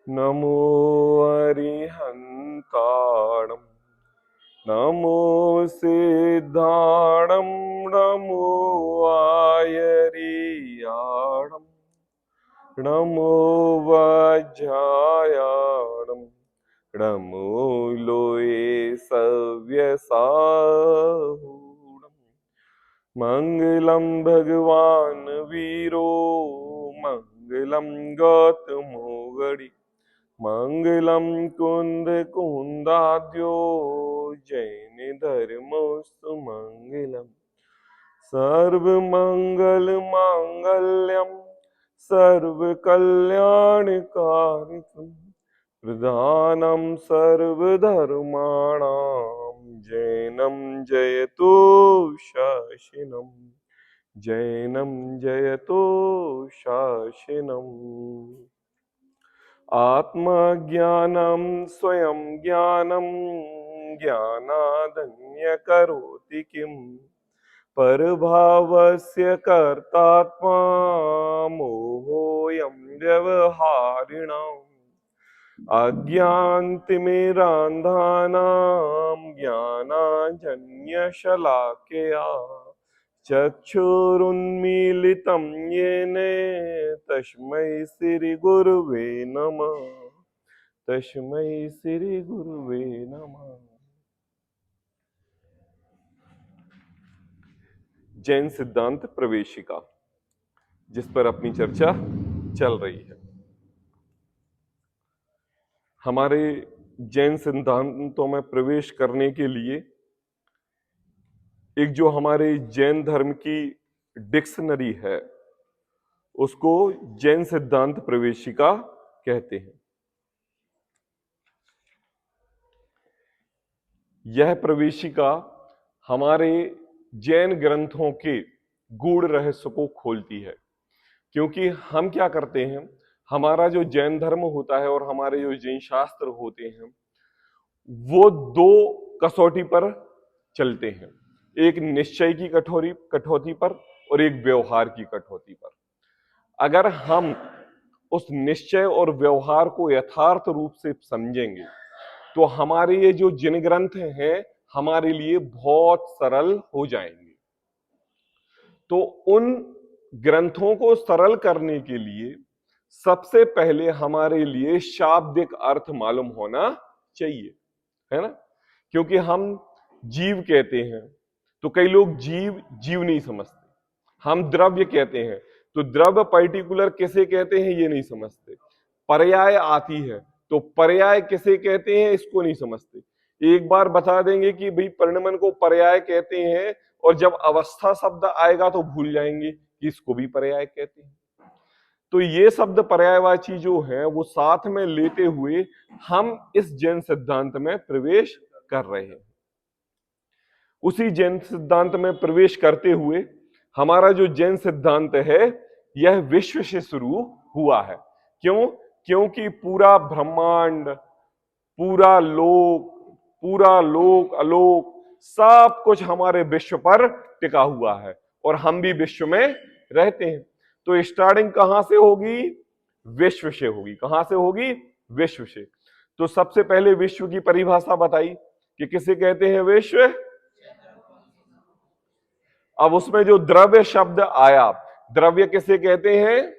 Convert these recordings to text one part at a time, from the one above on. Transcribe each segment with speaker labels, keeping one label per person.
Speaker 1: नमो अरिहन्ताणं नमो सिद्धाणं नमो आयरियाणं नमो वज्रायाणं नमो लोये सव्यसाहूणम् मंगलम भगवान वीरो मंगलम गौतमो गणि मंगलम कुंद कुंदाद्यो जैन धर्मोस्तु मंगलम सर्व मंगल मांगल्यम सर्व कल्याणकारिकम प्रधानम सर्वधर्माणां जैनम जयतु शासनम जैनम जयतु शासनम आत्मज्ञानं स्वयं ज्ञानं ज्ञानादन्य करोति किम् परभावस्य कर्तात्मा मोहोऽयं व्यवहारिणाम् अज्ञानतिमिरान्धानां ज्ञानाञ्जन्यशलाकया चक्षुरुन्मीलितं येन तस्मै श्रीगुरुवे नमः। तस्मै श्रीगुरुवे नमः। जैन सिद्धांत प्रवेशिका, जिस पर अपनी चर्चा चल रही है। हमारे जैन सिद्धांतों में प्रवेश करने के लिए एक जो हमारे जैन धर्म की डिक्शनरी है उसको जैन सिद्धांत प्रवेशिका कहते हैं। यह प्रवेशिका हमारे जैन ग्रंथों के गूढ़ रहस्य को खोलती है, क्योंकि हम क्या करते हैं, हमारा जो जैन धर्म होता है और हमारे जो जैन शास्त्र होते हैं वो दो कसौटी पर चलते हैं, एक निश्चय की कठौती पर और एक व्यवहार की कठौती पर। अगर हम उस निश्चय और व्यवहार को यथार्थ रूप से समझेंगे तो हमारे ये जो जिन ग्रंथ हैं हमारे लिए बहुत सरल हो जाएंगे। तो उन ग्रंथों को सरल करने के लिए सबसे पहले हमारे लिए शाब्दिक अर्थ मालूम होना चाहिए, है ना। क्योंकि हम जीव कहते हैं तो कई लोग जीव जीव नहीं समझते, हम द्रव्य कहते हैं तो द्रव्य पर्टिकुलर किसे कहते हैं ये नहीं समझते, पर्याय आती है तो पर्याय किसे कहते हैं इसको नहीं समझते। एक बार बता देंगे कि भाई परिणमन को पर्याय कहते हैं और जब अवस्था शब्द आएगा तो भूल जाएंगे कि इसको भी पर्याय कहते हैं। तो ये शब्द पर्यायवाची जो है वो साथ में लेते हुए हम इस जैन सिद्धांत में प्रवेश कर रहे हैं। उसी जैन सिद्धांत में प्रवेश करते हुए हमारा जो जैन सिद्धांत है यह विश्व से शुरू हुआ है। क्यों? क्योंकि पूरा ब्रह्मांड, पूरा लोक अलोक सब कुछ हमारे विश्व पर टिका हुआ है और हम भी विश्व में रहते हैं। तो स्टार्टिंग कहां से होगी? विश्व से होगी। कहां से होगी? विश्व से। तो सबसे पहले विश्व की परिभाषा बताई कि किसे कहते हैं विश्व। अब उसमें जो द्रव्य शब्द आया, द्रव्य किसे कहते हैं?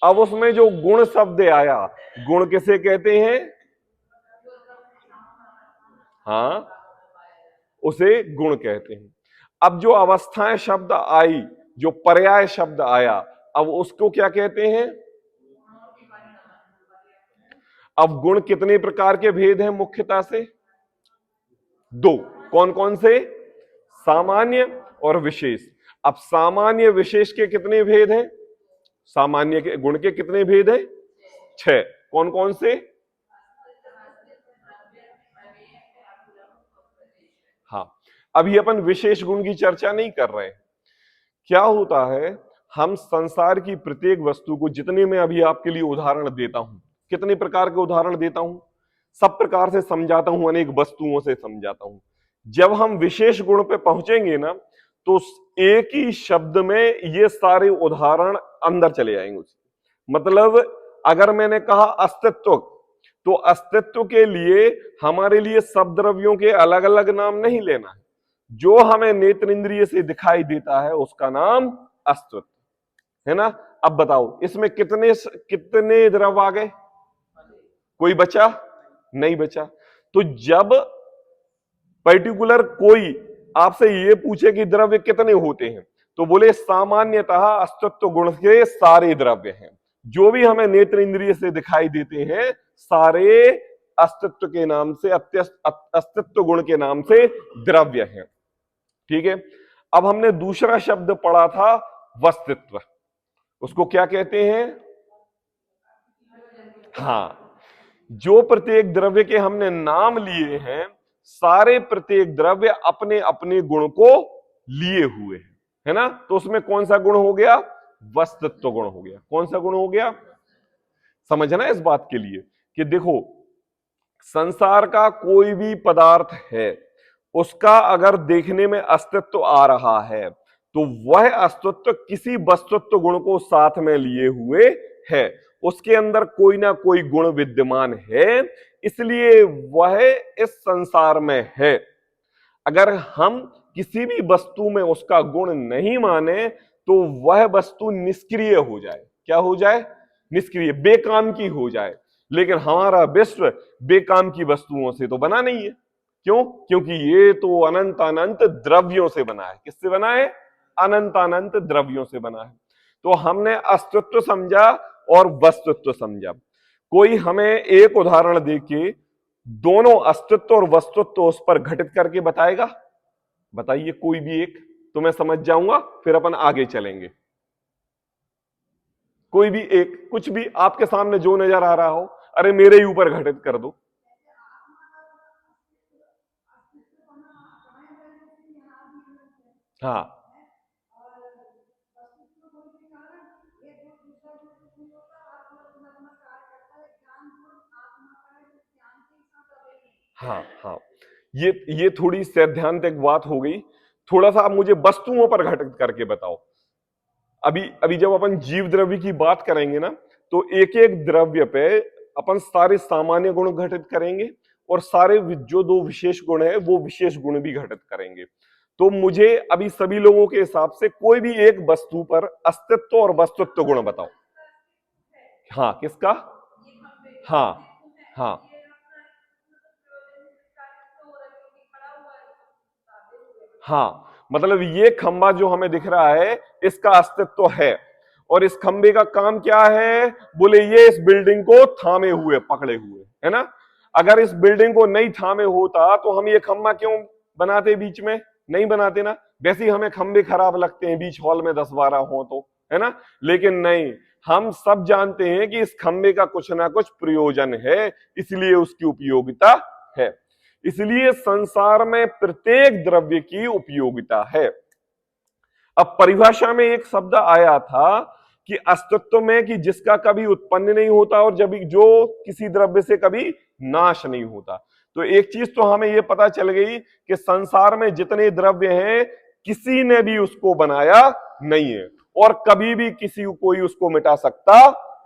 Speaker 1: अब उसमें जो गुण शब्द आया, गुण किसे कहते हैं? हाँ, उसे गुण कहते हैं। अब जो अवस्थाएं शब्द आई, जो पर्याय शब्द आया, अब उसको क्या कहते हैं? अब गुण कितने प्रकार के भेद हैं? मुख्यतः से दो। कौन कौन से? सामान्य और विशेष। अब सामान्य विशेष के कितने भेद हैं? सामान्य के गुण के कितने भेद हैं? 6। कौन कौन से? हाँ, अभी अपन विशेष गुण की चर्चा नहीं कर रहे हैं। क्या होता है, हम संसार की प्रत्येक वस्तु को, जितने मैं अभी आपके लिए उदाहरण देता हूं, कितने प्रकार के उदाहरण देता हूं, सब प्रकार से समझाता हूं, अनेक वस्तुओं से समझाता हूं। जब हम विशेष गुण पे पहुंचेंगे ना तो एक ही शब्द में ये सारे उदाहरण अंदर चले जाएंगे। मतलब अगर मैंने कहा अस्तित्व, तो अस्तित्व के लिए हमारे लिए सब द्रव्यों के अलग अलग नाम नहीं लेना है। जो हमें नेत्र इंद्रिय से दिखाई देता है उसका नाम अस्तित्व है ना। अब बताओ इसमें कितने कितने द्रव आ गए? कोई बचा नहीं बचा। तो जब पर्टिकुलर कोई आपसे ये पूछे कि द्रव्य कितने होते हैं, तो बोले सामान्यतः अस्तित्व गुण के सारे द्रव्य हैं। जो भी हमें नेत्र इंद्रिय से दिखाई देते हैं सारे अस्तित्व के नाम से, अस्तित्व गुण के नाम से द्रव्य हैं। ठीक है। अब हमने दूसरा शब्द पढ़ा था वस्तुत्व, उसको क्या कहते हैं? हाँ, जो प्रत्येक द्रव्य के हमने नाम लिए हैं, सारे प्रत्येक द्रव्य अपने अपने गुण को लिए हुए हैं, है ना। तो उसमें कौन सा गुण हो गया? वस्तुत्व गुण हो गया। कौन सा गुण हो गया? समझना इस बात के लिए कि देखो, संसार का कोई भी पदार्थ है, उसका अगर देखने में अस्तित्व आ रहा है तो वह अस्तित्व किसी वस्तुत्व गुण को साथ में लिए हुए है। उसके अंदर कोई ना कोई गुण विद्यमान है, इसलिए वह इस संसार में है। अगर हम किसी भी वस्तु में उसका गुण नहीं माने तो वह वस्तु निष्क्रिय हो जाए। क्या हो जाए? निष्क्रिय, बेकाम की हो जाए। लेकिन हमारा विश्व बेकाम की वस्तुओं से तो बना नहीं है। क्यों? क्योंकि ये तो अनंत अनंत द्रव्यों से बना है। किससे बना है? अनंत अनंत द्रव्यों से बना है। तो हमने अस्तित्व समझा और वस्तुत्व समझा। कोई हमें एक उदाहरण देके दोनों अस्तित्व और वस्तुत्व उस पर घटित करके बताएगा? बताइए कोई भी एक, तो मैं समझ जाऊंगा, फिर अपन आगे चलेंगे। कोई भी एक, कुछ भी आपके सामने जो नजर आ रहा हो, अरे मेरे ही ऊपर घटित कर दो। हाँ, हाँ, हाँ, ये थोड़ी सैद्धांतिक बात हो गई। थोड़ा सा आप मुझे वस्तुओं पर घटित करके बताओ। अभी अभी जब अपन जीव द्रव्य की बात करेंगे ना, तो एक एक द्रव्य पे अपन सारे सामान्य गुण घटित करेंगे और सारे जो दो विशेष गुण है वो विशेष गुण भी घटित करेंगे। तो मुझे अभी सभी लोगों के हिसाब से कोई भी एक वस्तु पर अस्तित्व और वस्तुत्व गुण बताओ। हाँ, किसका? हाँ, हाँ, हाँ, मतलब ये खंबा जो हमें दिख रहा है इसका अस्तित्व है। और इस खंबे का काम क्या है? बोले ये इस बिल्डिंग को थामे हुए, पकड़े हुए, है ना। अगर इस बिल्डिंग को नहीं थामे होता तो हम ये खंबा क्यों बनाते? बीच में नहीं बनाते ना। वैसे ही हमें खंबे खराब लगते हैं बीच हॉल में 10-12 हो तो, है ना। लेकिन नहीं, हम सब जानते हैं कि इस खंबे का कुछ ना कुछ प्रयोजन है, इसलिए उसकी उपयोगिता है। इसलिए संसार में प्रत्येक द्रव्य की उपयोगिता है। अब परिभाषा में एक शब्द आया था कि अस्तित्व में, कि जिसका कभी उत्पन्न नहीं होता और जब जो किसी द्रव्य से कभी नाश नहीं होता। तो एक चीज तो हमें यह पता चल गई कि संसार में जितने द्रव्य हैं किसी ने भी उसको बनाया नहीं है और कभी भी किसी कोई उसको मिटा सकता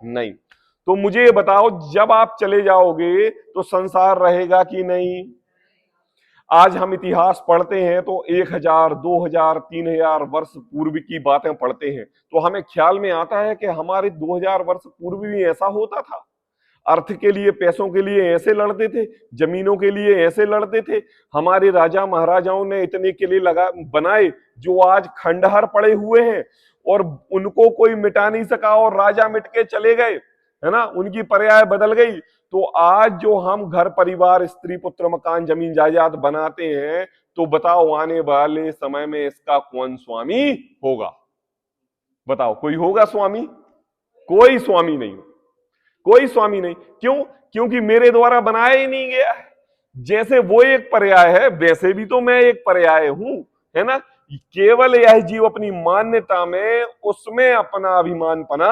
Speaker 1: नहीं। तो मुझे ये बताओ, जब आप चले जाओगे तो संसार रहेगा कि नहीं? आज हम इतिहास पढ़ते हैं तो 1000, 2000, 3000 वर्ष पूर्व की बातें पढ़ते हैं तो हमें ख्याल में आता है कि हमारे 2000 वर्ष पूर्व भी ऐसा होता था। अर्थ के लिए, पैसों के लिए ऐसे लड़ते थे, जमीनों के लिए ऐसे लड़ते थे। हमारे राजा महाराजाओं ने इतने किले बनाए जो आज खंडहर पड़े हुए हैं और उनको कोई मिटा नहीं सका और राजा मिट के चले गए, है ना, उनकी पर्याय बदल गई। तो आज जो हम घर परिवार, स्त्री पुत्र, मकान, जमीन जायदाद बनाते हैं, तो बताओ आने वाले समय में इसका कौन स्वामी होगा? बताओ, कोई होगा स्वामी? कोई स्वामी नहीं, कोई स्वामी नहीं। क्यों? क्योंकि मेरे द्वारा बनाया ही नहीं गया है। जैसे वो एक पर्याय है वैसे भी तो मैं एक पर्याय हूं, है ना। केवल यह जीव अपनी मान्यता में उसमें अपना अभिमानपना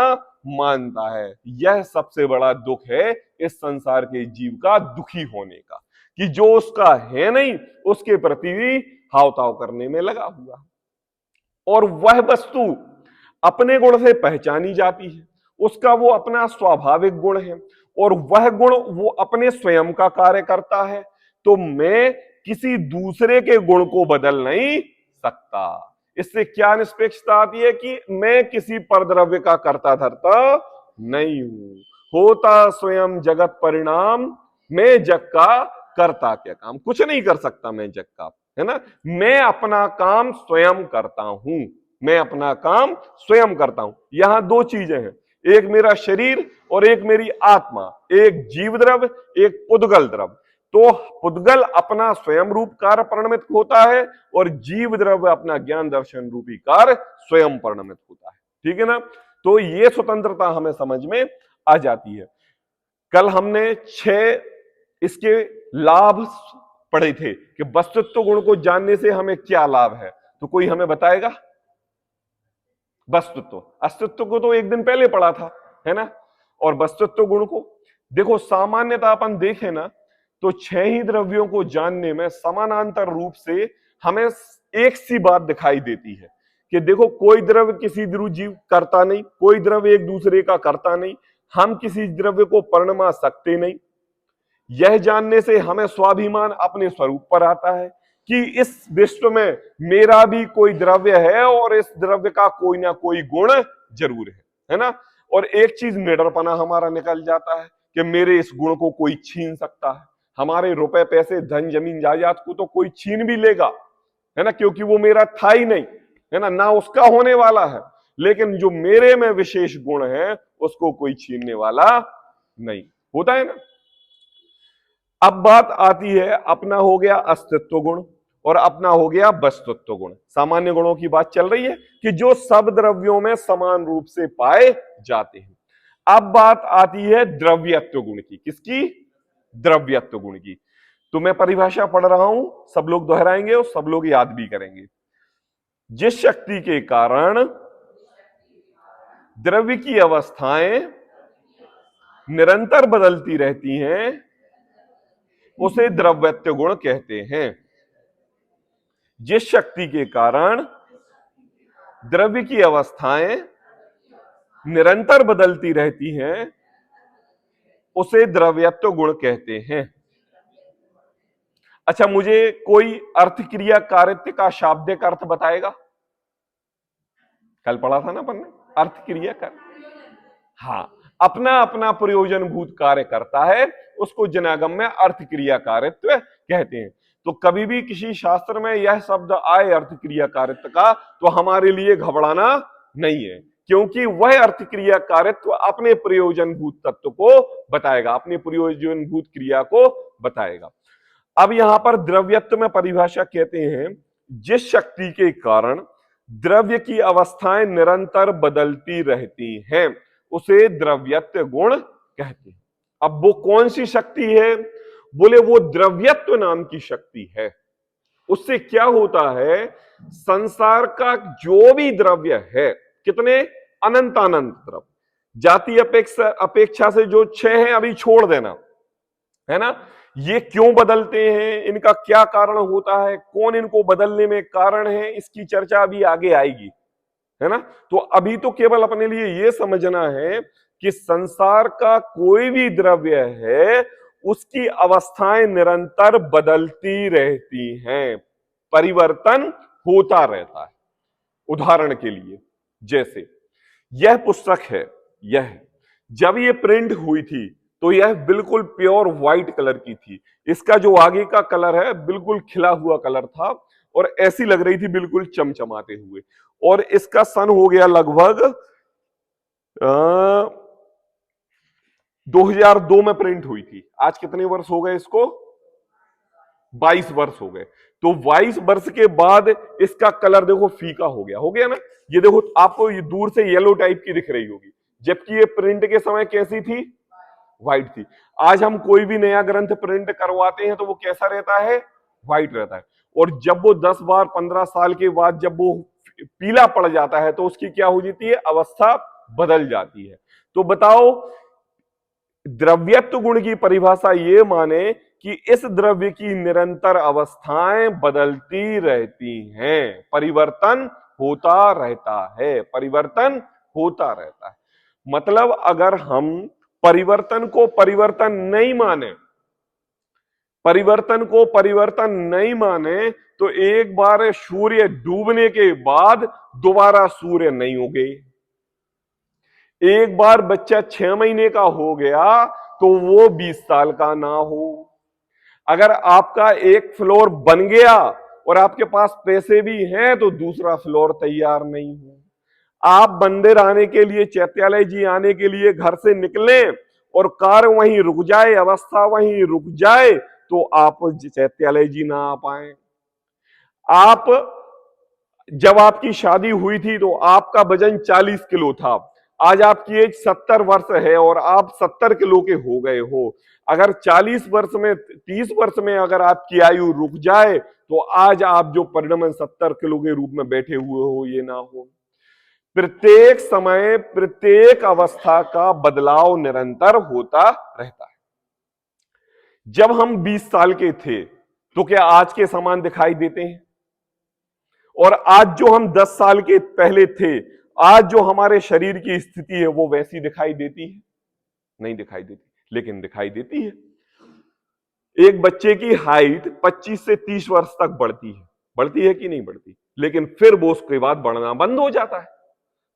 Speaker 1: मानता है। यह सबसे बड़ा दुख है इस संसार के जीव का, दुखी होने का, कि जो उसका है नहीं उसके प्रति भी हाव-ताव करने में लगा हुआ। और वह वस्तु अपने गुण से पहचानी जाती है, उसका वो अपना स्वाभाविक गुण है और वह गुण वो अपने स्वयं का कार्य करता है, तो मैं किसी दूसरे के गुण को बदल नहीं सकता। इससे क्या निष्पेक्षता आती है कि मैं किसी परद्रव्य का कर्ता धर्ता नहीं हूं। होता स्वयं जगत परिणाम, मैं जग का करता क्या काम। कुछ नहीं कर सकता मैं जग का, है ना। मैं अपना काम स्वयं करता हूं, मैं अपना काम स्वयं करता हूं। यहां दो चीजें हैं, एक मेरा शरीर और एक मेरी आत्मा, एक जीव द्रव्य, एक पुद्गल द्रव्य। तो पुद्गल अपना स्वयं रूप कार्य परिणमित होता है और जीव द्रव्य अपना ज्ञान दर्शन रूपी कार्य स्वयं परिणमित होता है। ठीक है ना। तो ये स्वतंत्रता हमें समझ में आ जाती है। कल हमने 6 इसके लाभ पढ़े थे कि वस्तुत्व गुण को जानने से हमें क्या लाभ है। तो कोई हमें बताएगा? वस्तुत्व, अस्तित्व को तो एक दिन पहले पढ़ा था, है ना। और वस्तुत्व गुण को देखो, सामान्यतः अपन देखें ना तो 6 ही द्रव्यों को जानने में समानांतर रूप से हमें एक सी बात दिखाई देती है कि देखो, कोई द्रव्य किसी जीव करता नहीं, कोई द्रव्य एक दूसरे का करता नहीं, हम किसी द्रव्य को परिणमा सकते नहीं। यह जानने से हमें स्वाभिमान अपने स्वरूप पर आता है कि इस विश्व में मेरा भी कोई द्रव्य है और इस द्रव्य का कोई ना कोई गुण जरूर है ना। और एक चीज निडरपना हमारा निकल जाता है कि मेरे इस गुण को कोई छीन सकता है। हमारे रुपए पैसे धन जमीन जायदाद को तो कोई छीन भी लेगा, है ना, क्योंकि वो मेरा था ही नहीं, है ना उसका होने वाला है। लेकिन जो मेरे में विशेष गुण है उसको कोई छीनने वाला नहीं होता है ना। अब बात आती है, अपना हो गया अस्तित्व गुण और अपना हो गया वस्तुत्व गुण। सामान्य गुणों की बात चल रही है कि जो सब द्रव्यों में समान रूप से पाए जाते हैं। अब बात आती है द्रव्यत्व गुण की। किसकी? द्रव्यत्व गुण की। तो मैं परिभाषा पढ़ रहा हूं, सब लोग दोहराएंगे और सब लोग याद भी करेंगे। जिस शक्ति के कारण द्रव्य की अवस्थाएं निरंतर बदलती रहती हैं उसे द्रव्यत्व गुण कहते हैं। जिस शक्ति के कारण द्रव्य की अवस्थाएं निरंतर बदलती रहती हैं उसे द्रव्यत्व गुण कहते हैं। अच्छा, मुझे कोई अर्थ क्रिया कारित्य का शाब्दिक अर्थ बताएगा? कल पढ़ा था ना अपन ने, अर्थ क्रिया का। हाँ, अपना अपना प्रयोजनभूत कार्य करता है, उसको जनागम में अर्थ क्रिया कारित्व कहते हैं। तो कभी भी किसी शास्त्र में यह शब्द आए अर्थ क्रिया कारित्व का, तो हमारे लिए घबराना नहीं है, क्योंकि वह अर्थ क्रिया कारित्व अपने प्रयोजनभूत तत्व को बताएगा, अपने प्रयोजनभूत क्रिया को बताएगा। अब यहां पर द्रव्यत्व में परिभाषा कहते हैं, जिस शक्ति के कारण द्रव्य की अवस्थाएं निरंतर बदलती रहती हैं उसे द्रव्यत्व गुण कहते हैं। अब वो कौन सी शक्ति है? बोले वो द्रव्यत्व नाम की शक्ति है। उससे क्या होता है, संसार का जो भी द्रव्य है, कितने? अनंत अनंत द्रव्य, जाति अपेक्षा से जो 6 हैं अभी छोड़ देना, है ना। ये क्यों बदलते हैं, इनका क्या कारण होता है, कौन इनको बदलने में कारण है, इसकी चर्चा अभी आगे आएगी, है ना। तो अभी तो केवल अपने लिए यह समझना है कि संसार का कोई भी द्रव्य है उसकी अवस्थाएं निरंतर बदलती रहती हैं, परिवर्तन होता रहता है। उदाहरण के लिए, जैसे यह पुस्तक है, यह जब ये प्रिंट हुई थी तो यह बिल्कुल प्योर व्हाइट कलर की थी। इसका जो आगे का कलर है बिल्कुल खिला हुआ कलर था और ऐसी लग रही थी बिल्कुल चमचमाते हुए। और इसका सन हो गया लगभग 2002 में प्रिंट हुई थी। आज कितने वर्ष हो गए इसको? 22 वर्ष हो गए। तो 22 वर्ष के बाद इसका कलर देखो फीका हो गया ना। ये देखो, आपको ये दूर से येलो टाइप की दिख रही होगी, जबकि ये प्रिंट के समय कैसी थी? व्हाइट थी। आज हम कोई भी नया ग्रंथ प्रिंट करवाते हैं तो वो कैसा रहता है? व्हाइट रहता है। और जब वो 10 बार 15 साल के बाद जब वो पीला पड़ जाता है तो उसकी क्या हो जाती है? अवस्था बदल जाती है। तो बताओ, द्रव्यत्व गुण की परिभाषा ये माने कि इस द्रव्य की निरंतर अवस्थाएं बदलती रहती हैं, परिवर्तन होता रहता है, परिवर्तन होता रहता है। मतलब अगर हम परिवर्तन को परिवर्तन नहीं माने, परिवर्तन को परिवर्तन नहीं माने, तो एक बार सूर्य डूबने के बाद दोबारा सूर्य नहीं उगे। एक बार बच्चा 6 महीने का हो गया तो वो 20 साल का ना हो। अगर आपका एक फ्लोर बन गया और आपके पास पैसे भी हैं तो दूसरा फ्लोर तैयार नहीं हो। आप मंदिर आने के लिए, चैत्यालय जी आने के लिए घर से निकले और कार वहीं रुक जाए, अवस्था वहीं रुक जाए, तो आप चैत्यालय जी ना आ पाए। आप जब आपकी शादी हुई थी तो आपका वजन 40 किलो था, आज आपकी एज 70 वर्ष है और आप 70 किलो के हो गए हो। अगर 40 वर्ष में, 30 वर्ष में अगर आपकी आयु रुक जाए तो आज आप जो परिणमन 70 किलो के रूप में बैठे हुए हो ये ना हो। प्रत्येक समय, प्रत्येक अवस्था का बदलाव निरंतर होता रहता है। जब हम 20 साल के थे तो क्या आज के समान दिखाई देते हैं? और आज जो हम 10 साल के पहले थे, आज जो हमारे शरीर की स्थिति है वो वैसी दिखाई देती है? नहीं दिखाई देती, लेकिन दिखाई देती है। एक बच्चे की हाइट 25 से 30 वर्ष तक बढ़ती है कि नहीं बढ़ती? लेकिन फिर वो उसके बाद बढ़ना बंद हो जाता है।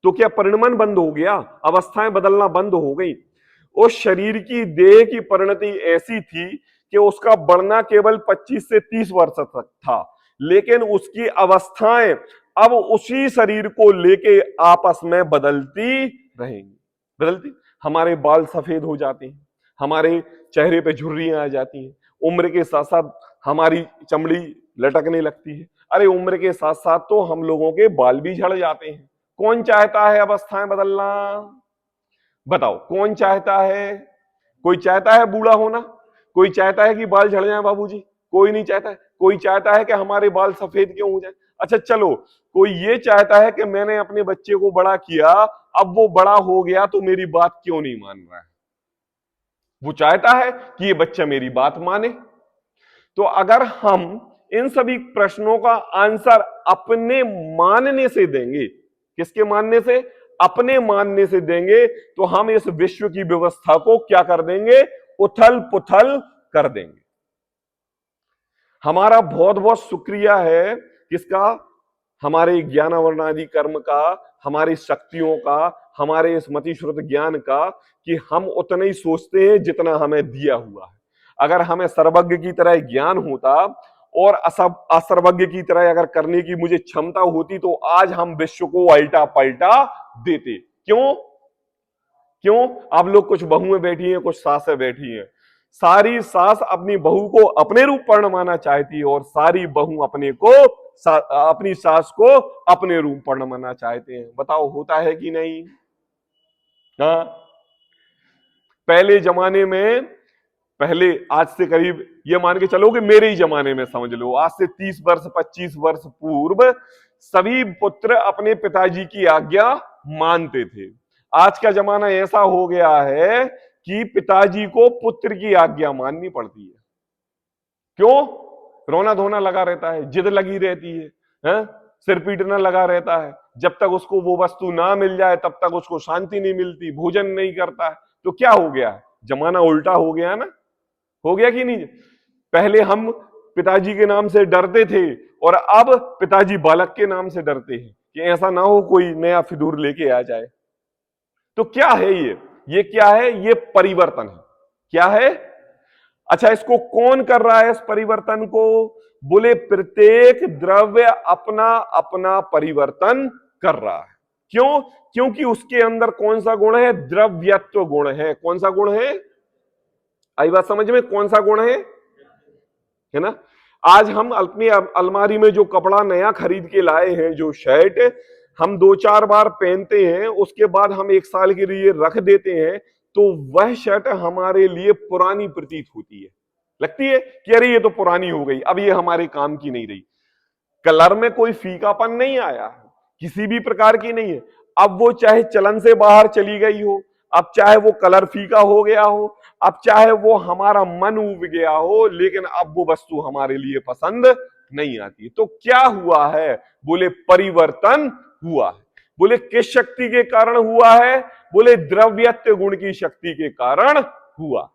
Speaker 1: तो क्या परिणमन बंद हो गया? अवस्थाएं बदलना बंद हो गई? उस शरीर की, देह की परिणति ऐसी थी कि उसका बढ़ना केवल 25 से 30 वर्ष तक था, लेकिन उसकी अवस्थाएं अब उसी शरीर को लेके आपस में बदलती रहेंगी। बदलती, हमारे बाल सफेद हो जाते हैं, हमारे चेहरे पे झुर्रियां आ जाती हैं, उम्र के साथ साथ हमारी चमड़ी लटकने लगती है। अरे उम्र के साथ साथ तो हम लोगों के बाल भी झड़ जाते हैं। कौन चाहता है अवस्थाएं बदलना? बताओ, कौन चाहता है? कोई चाहता है बूढ़ा होना? कोई चाहता है कि बाल झड़ जाए बाबूजी? कोई नहीं चाहता है। कोई चाहता है कि हमारे बाल सफेद क्यों हो जाए? अच्छा चलो, कोई ये चाहता है कि मैंने अपने बच्चे को बड़ा किया, अब वो बड़ा हो गया तो मेरी बात क्यों नहीं मान रहा है? वो चाहता है कि ये बच्चा मेरी बात माने। तो अगर हम इन सभी प्रश्नों का आंसर अपने मानने से देंगे, किसके मानने से? अपने मानने से देंगे, तो हम इस विश्व की व्यवस्था को क्या कर देंगे? उथल पुथल कर देंगे। हमारा बहुत बहुत शुक्रिया है किसका? हमारे ज्ञानावरणादि कर्म का, हमारी शक्तियों का, हमारे इस मतिश्रुत ज्ञान का, कि हम उतना ही सोचते हैं जितना हमें दिया हुआ है। अगर हमें सर्वज्ञ की तरह ज्ञान होता और असर्वज्ञ की तरह अगर करने की मुझे क्षमता होती तो आज हम विश्व को उल्टा पलटा देते। क्यों? क्यों? आप लोग कुछ बहुएं बैठी हैं, कुछ सासें बैठी हैं। सारी सास अपनी बहू को अपने रूप परिणमाना चाहती है और सारी बहू अपनी सास को अपने रूप परिणमाना चाहते हैं। बताओ होता है कि नहीं? हाँ, पहले जमाने में, पहले आज से करीब ये मान के चलो कि मेरे ही जमाने में समझ लो, आज से 30 वर्ष 25 वर्ष पूर्व सभी पुत्र अपने पिताजी की आज्ञा मानते थे। आज का जमाना ऐसा हो गया है कि पिताजी को पुत्र की आज्ञा माननी पड़ती है। क्यों? रोना धोना लगा रहता है, जिद लगी रहती है, सिर पीटना लगा रहता है। जब तक उसको वो वस्तु ना मिल जाए तब तक उसको शांति नहीं मिलती, भोजन नहीं करता है। तो क्या हो गया? जमाना उल्टा हो गया ना? हो गया कि नहीं? पहले हम पिताजी के नाम से डरते थे और अब पिताजी बालक के नाम से डरते हैं कि ऐसा ना हो कोई नया फितूर लेके आ जाए। तो क्या है ये क्या है? ये परिवर्तन है। क्या है? अच्छा, इसको कौन कर रहा है इस परिवर्तन को? बोले प्रत्येक द्रव्य अपना अपना परिवर्तन कर रहा है। क्यों? क्योंकि उसके अंदर कौन सा गुण है? द्रव्यत्व गुण है। कौन सा गुण है? आई बात समझ में? कौन सा गुण है ना? आज हम अपनी अलमारी में जो कपड़ा नया खरीद के लाए हैं, जो शर्ट हम 2-4 बार पहनते हैं, उसके बाद हम 1 साल के लिए रख देते हैं, तो वह शर्ट हमारे लिए पुरानी प्रतीत होती है। लगती है कि अरे ये तो पुरानी हो गई, अब ये हमारे काम की नहीं रही। कलर में कोई फीकापन नहीं आया, किसी भी प्रकार की नहीं है। अब वो चाहे चलन से बाहर चली गई हो, अब चाहे वो कलर फीका हो गया हो, अब चाहे वो हमारा मन उब गया हो, लेकिन अब वो वस्तु हमारे लिए पसंद नहीं आती। तो क्या हुआ है? बोले परिवर्तन हुआ है। बोले किस शक्ति के कारण हुआ है? बोले द्रव्यत्व गुण की शक्ति के कारण हुआ।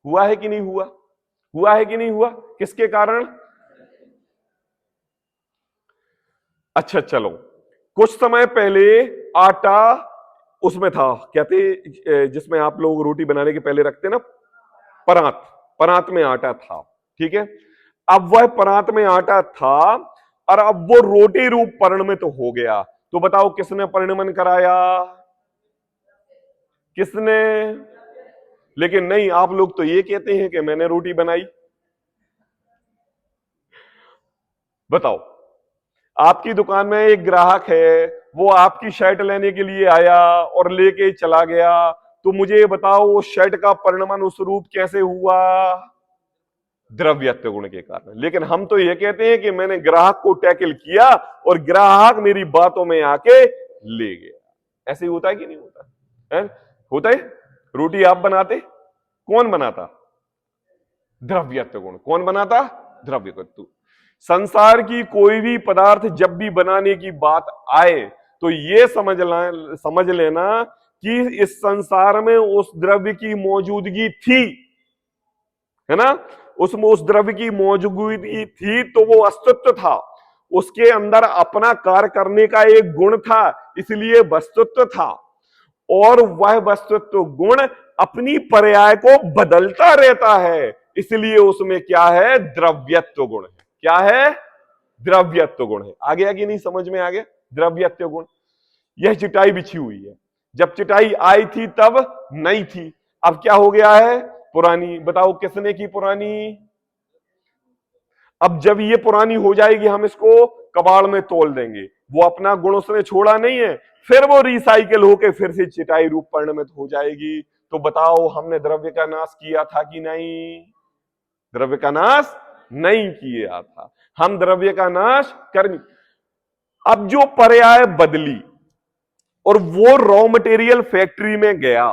Speaker 1: हुआ है कि नहीं हुआ? हुआ है कि नहीं हुआ? किसके कारण? अच्छा चलो, कुछ समय पहले आटा उसमें था, कहते जिसमें आप लोग रोटी बनाने के पहले रखते ना, परात, परात में आटा था, ठीक है। अब वह परात में आटा था और अब वो रोटी रूप परिणमित हो गया। तो बताओ किसने परिणमन कराया? किसने? लेकिन नहीं, आप लोग तो ये कहते हैं कि मैंने रोटी बनाई। बताओ, आपकी दुकान में एक ग्राहक है, वो आपकी शर्ट लेने के लिए आया और लेके चला गया, तो मुझे ये बताओ वो शर्ट का परिणमन उस रूप कैसे हुआ? द्रव्यत्व गुण के कारण। लेकिन हम तो ये कहते हैं कि मैंने ग्राहक को टैकल किया और ग्राहक मेरी बातों में आके ले गया। ऐसे ही होता है कि नहीं होता है? होता है। रोटी आप बनाते, कौन बनाता? द्रव्यत्व गुण। कौन बनाता? द्रव्यत्व। संसार की कोई भी पदार्थ जब भी बनाने की बात आए तो ये समझ लेना कि इस संसार में उस द्रव्य की मौजूदगी थी, है ना। उसमें उस द्रव्य की मौजूदगी थी तो वो अस्तित्व था, उसके अंदर अपना कार्य करने का एक गुण था, इसलिए वस्तुत्व था। और वह वस्तुत्व गुण अपनी पर्याय को बदलता रहता है, इसलिए उसमें क्या है? द्रव्यत्व गुण है। क्या है? द्रव्यत्व गुण है। आ गया कि नहीं? समझ में आ गया? द्रव्यत्व गुण। यह चटाई बिछी हुई है, जब चटाई आई थी तब नई थी, अब क्या हो गया है? पुरानी। बताओ किसने की पुरानी? अब जब ये पुरानी हो जाएगी हम इसको कबाड़ में तोल देंगे, वो अपना गुण उसने छोड़ा नहीं है, फिर वो रिसाइकिल होके फिर से चिटाई रूप परिणमित हो जाएगी। तो बताओ हमने द्रव्य का नाश किया था कि नहीं? द्रव्य का नाश नहीं किया था, हम द्रव्य का नाश कर। अब जो पर्याय बदली और वो रॉ मटेरियल फैक्ट्री में गया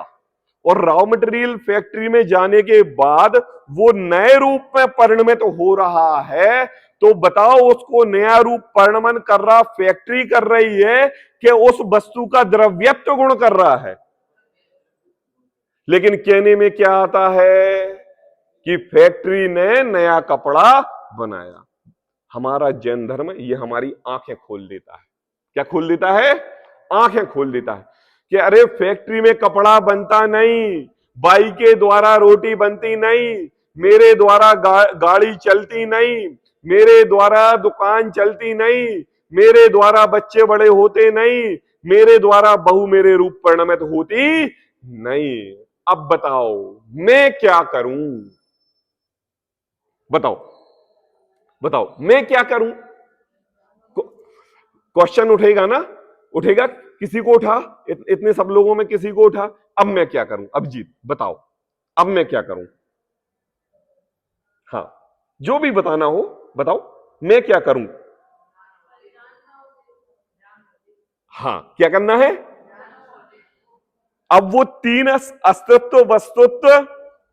Speaker 1: और रॉ मटेरियल फैक्ट्री में जाने के बाद वो नए रूप में परिणमित हो रहा है, तो बताओ उसको नया रूप परिणमन कर रहा फैक्ट्री कर रही है कि उस वस्तु का द्रव्यत्व गुण कर रहा है? लेकिन कहने में क्या आता है कि फैक्ट्री ने नया कपड़ा बनाया। हमारा जैन धर्म ये हमारी आंखें खोल देता है। क्या खोल देता है? आंखें खोल देता है कि अरे फैक्ट्री में कपड़ा बनता नहीं, बाई के द्वारा रोटी बनती नहीं, मेरे द्वारा गाड़ी चलती नहीं, मेरे द्वारा दुकान चलती नहीं, मेरे द्वारा बच्चे बड़े होते नहीं, मेरे द्वारा बहू मेरे रूप परिणमित होती नहीं। अब बताओ मैं क्या करूं? बताओ बताओ मैं क्या करूं? क्वेश्चन उठेगा ना? उठेगा। किसी को उठा, इतने सब लोगों में किसी को उठा। अब मैं क्या करूं? अभिजीत बताओ, अब मैं क्या करूं? हाँ, जो भी बताना हो बताओ, मैं क्या करूं? हाँ, क्या करना है? अब वो तीन अस्तित्व, वस्तुत्व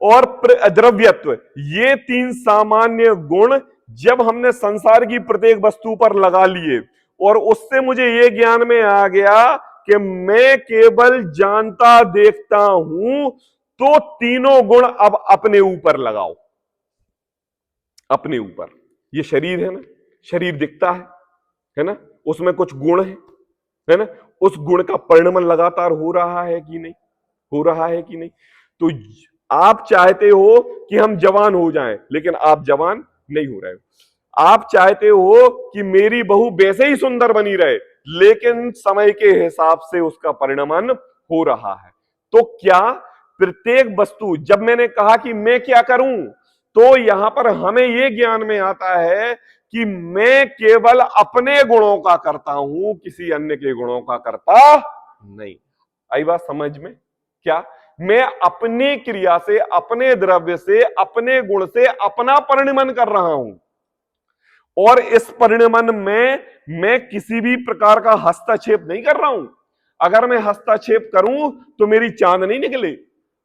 Speaker 1: और द्रव्यत्व, ये तीन सामान्य गुण जब हमने संसार की प्रत्येक वस्तु पर लगा लिए और उससे मुझे ये ज्ञान में आ गया कि मैं केवल जानता देखता हूं, तो तीनों गुण अब अपने ऊपर लगाओ। अपने ऊपर ये शरीर है ना, शरीर दिखता है ना, उसमें कुछ गुण है ना, उस गुण का परिणमन लगातार हो रहा है कि नहीं? हो रहा है कि नहीं? तो आप चाहते हो कि हम जवान हो जाएं, लेकिन आप जवान नहीं हो रहे हो। आप चाहते हो कि मेरी बहू वैसे ही सुंदर बनी रहे, लेकिन समय के हिसाब से उसका परिणमन हो रहा है। तो क्या प्रत्येक वस्तु, जब मैंने कहा कि मैं क्या करूं, तो यहां पर हमें यह ज्ञान में आता है कि मैं केवल अपने गुणों का करता हूं, किसी अन्य के गुणों का करता नहीं। आई बात समझ में? क्या मैं अपनी क्रिया से, अपने द्रव्य से, अपने गुण से अपना परिणमन कर रहा हूं और इस परिणमन में मैं किसी भी प्रकार का हस्तक्षेप नहीं कर रहा हूं। अगर मैं हस्तक्षेप करूं तो मेरी चांद नहीं निकले,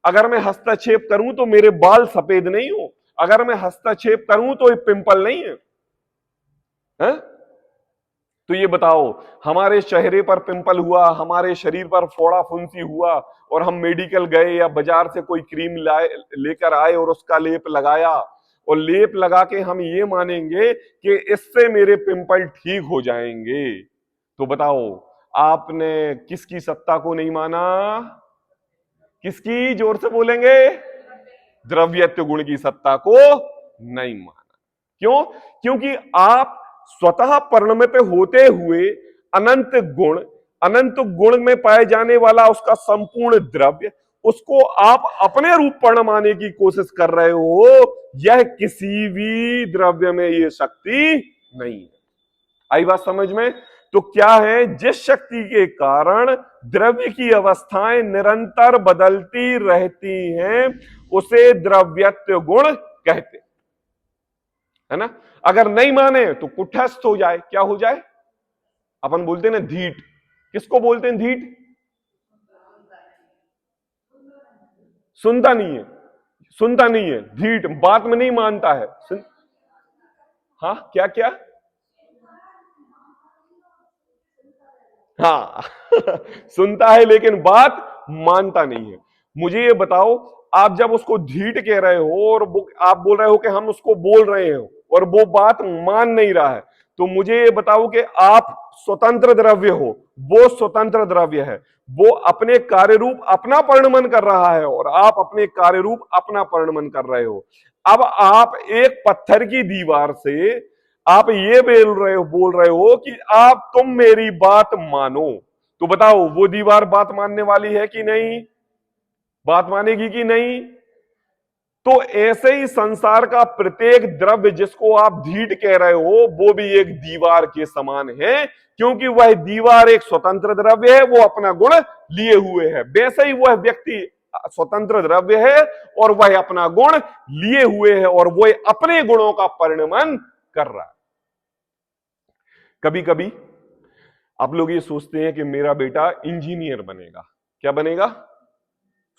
Speaker 1: अगर मैं हस्तक्षेप करूं तो मेरे बाल सफेद नहीं हो, अगर मैं हस्तक्षेप करूं तो पिंपल नहीं है, है? तो ये बताओ, हमारे चेहरे पर पिंपल हुआ, हमारे शरीर पर फोड़ा फुंसी हुआ और हम मेडिकल गए या बाजार से कोई क्रीम लाए लेकर आए और उसका लेप लगाया, और लेप लगा के हम ये मानेंगे कि इससे मेरे पिंपल ठीक हो जाएंगे। तो बताओ, आपने किसकी सत्ता को नहीं माना? किसकी? जोर से बोलेंगे। द्रव्यत्व गुण की सत्ता को नहीं माना। क्यों? क्योंकि आप स्वतः परिणमित होते हुए अनंत गुण, अनंत गुण में पाए जाने वाला उसका संपूर्ण द्रव्य, उसको आप अपने रूप परिणमाने की कोशिश कर रहे हो। यह किसी भी द्रव्य में ये शक्ति नहीं है। आई बात समझ में? तो क्या है, जिस शक्ति के कारण द्रव्य की अवस्थाएं निरंतर बदलती रहती हैं, उसे द्रव्यत्व गुण कहते हैं, है ना। अगर नहीं माने तो कुटस्थ हो जाए। क्या हो जाए? अपन बोलते हैं ना धीट। किसको बोलते हैं धीट? सुनता नहीं है, सुनता नहीं है, धीट, बात में नहीं मानता है। हाँ, क्या क्या? हाँ सुनता है लेकिन बात मानता नहीं है। मुझे ये बताओ, आप जब उसको धीट कह रहे हो और आप बोल रहे हो कि हम उसको बोल रहे हो और वो बात मान नहीं रहा है, तो मुझे ये बताओ कि आप स्वतंत्र द्रव्य हो, वो स्वतंत्र द्रव्य है, वो अपने कार्य रूप अपना परिणमन कर रहा है और आप अपने कार्य रूप अपना परिणमन कर रहे हो। अब आप एक पत्थर की दीवार से आप ये बोल रहे हो कि आप तुम मेरी बात मानो, तो बताओ वो दीवार बात मानने वाली है कि नहीं? बात मानेगी कि नहीं? तो ऐसे ही संसार का प्रत्येक द्रव्य जिसको आप धीट कह रहे हो, वो भी एक दीवार के समान है, क्योंकि वह दीवार एक स्वतंत्र द्रव्य है, वो अपना गुण लिए हुए है। वैसे ही वह व्यक्ति स्वतंत्र द्रव्य है और वह अपना गुण लिए हुए है और वह अपने गुणों का परिणमन कर रहा है। कभी कभी आप लोग ये सोचते हैं कि मेरा बेटा इंजीनियर बनेगा। क्या बनेगा?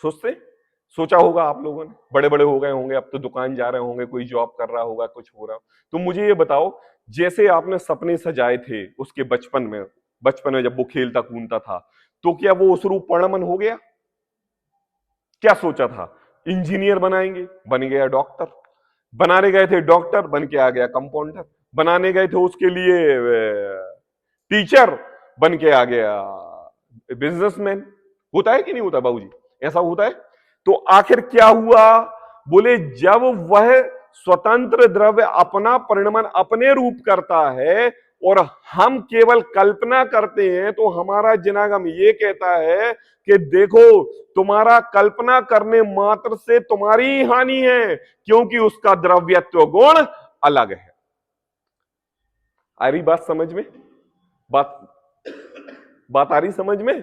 Speaker 1: सोचा होगा आप लोगों ने, बड़े बड़े हो गए होंगे, अब तो दुकान जा रहे होंगे, कोई जॉब कर रहा होगा, कुछ हो रहा हो। तो मुझे ये बताओ, जैसे आपने सपने सजाए थे उसके बचपन में जब वो खेलता कूदता था, तो क्या वो उस रूप परिणमन हो गया? क्या सोचा था? इंजीनियर बनाएंगे, बन गया डॉक्टर। बनाने गए थे डॉक्टर, बन के आ गया कंपाउंडर। बनाने गए थे उसके लिए टीचर, बन के आ गया बिजनेसमैन। होता है कि नहीं होता बाबूजी? ऐसा होता है। तो आखिर क्या हुआ? बोले जब वह स्वतंत्र द्रव्य अपना परिणमन अपने रूप करता है और हम केवल कल्पना करते हैं, तो हमारा जिनागम ये कहता है कि देखो, तुम्हारा कल्पना करने मात्र से तुम्हारी ही हानि है, क्योंकि उसका द्रव्यत्व गुण अलग है। आ रही बात समझ में? बात बात आ रही समझ में?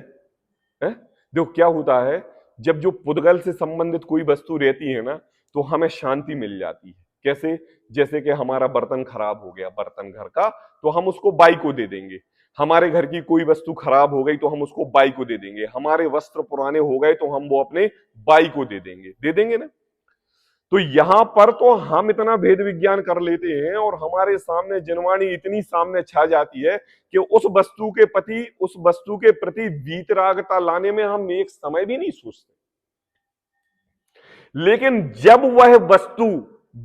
Speaker 1: है? देखो क्या होता है, जब जो पुद्गल से संबंधित कोई वस्तु रहती है ना, तो हमें शांति मिल जाती है। कैसे? जैसे कि हमारा बर्तन खराब हो गया, बर्तन घर का, तो हम उसको बाई को दे देंगे। हमारे घर की कोई वस्तु खराब हो गई तो हम उसको बाई को दे देंगे। हमारे वस्त्र पुराने हो गए तो हम वो अपने बाई को दे देंगे ना। तो यहां पर तो हम इतना भेद विज्ञान कर लेते हैं और हमारे सामने जनवाणी इतनी सामने छा जाती है कि उस वस्तु के प्रति वीतरागता लाने में हम एक समय भी नहीं सोचते। लेकिन जब वह वस्तु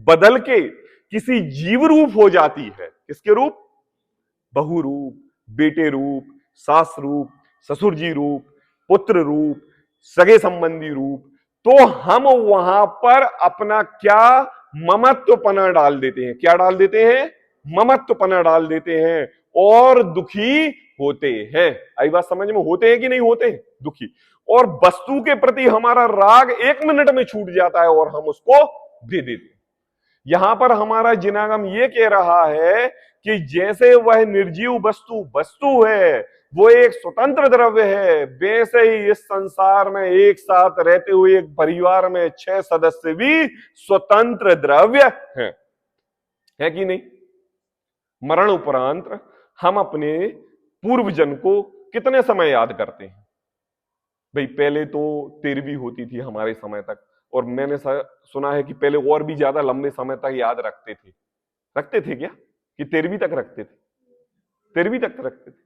Speaker 1: बदल के किसी जीव रूप हो जाती है, किसके रूप? बहु रूप, बेटे रूप, सास रूप, ससुर जी रूप, पुत्र रूप, सगे संबंधी रूप, तो हम वहां पर अपना क्या ममत्वपना डाल देते हैं। क्या डाल देते हैं? ममत्वपना डाल देते हैं और दुखी होते हैं। आई बात समझ में? होते हैं कि नहीं होते हैं? दुखी। और वस्तु के प्रति हमारा राग 1 मिनट में छूट जाता है और हम उसको दे देते हैं। यहां पर हमारा जिनागम ये कह रहा है कि जैसे वह निर्जीव वस्तु वस्तु है, वो एक स्वतंत्र द्रव्य है, वैसे ही इस संसार में एक साथ रहते हुए एक परिवार में 6 सदस्य भी स्वतंत्र द्रव्य है कि नहीं? मरण उपरांत हम अपने पूर्वजन को कितने समय याद करते हैं? भाई पहले तो 13वीं होती थी हमारे समय तक, और मैंने सुना है कि पहले और भी ज्यादा लंबे समय तक याद रखते थे। रखते थे क्या? कि 13वीं तक रखते थे? 13वीं तक रखते थे।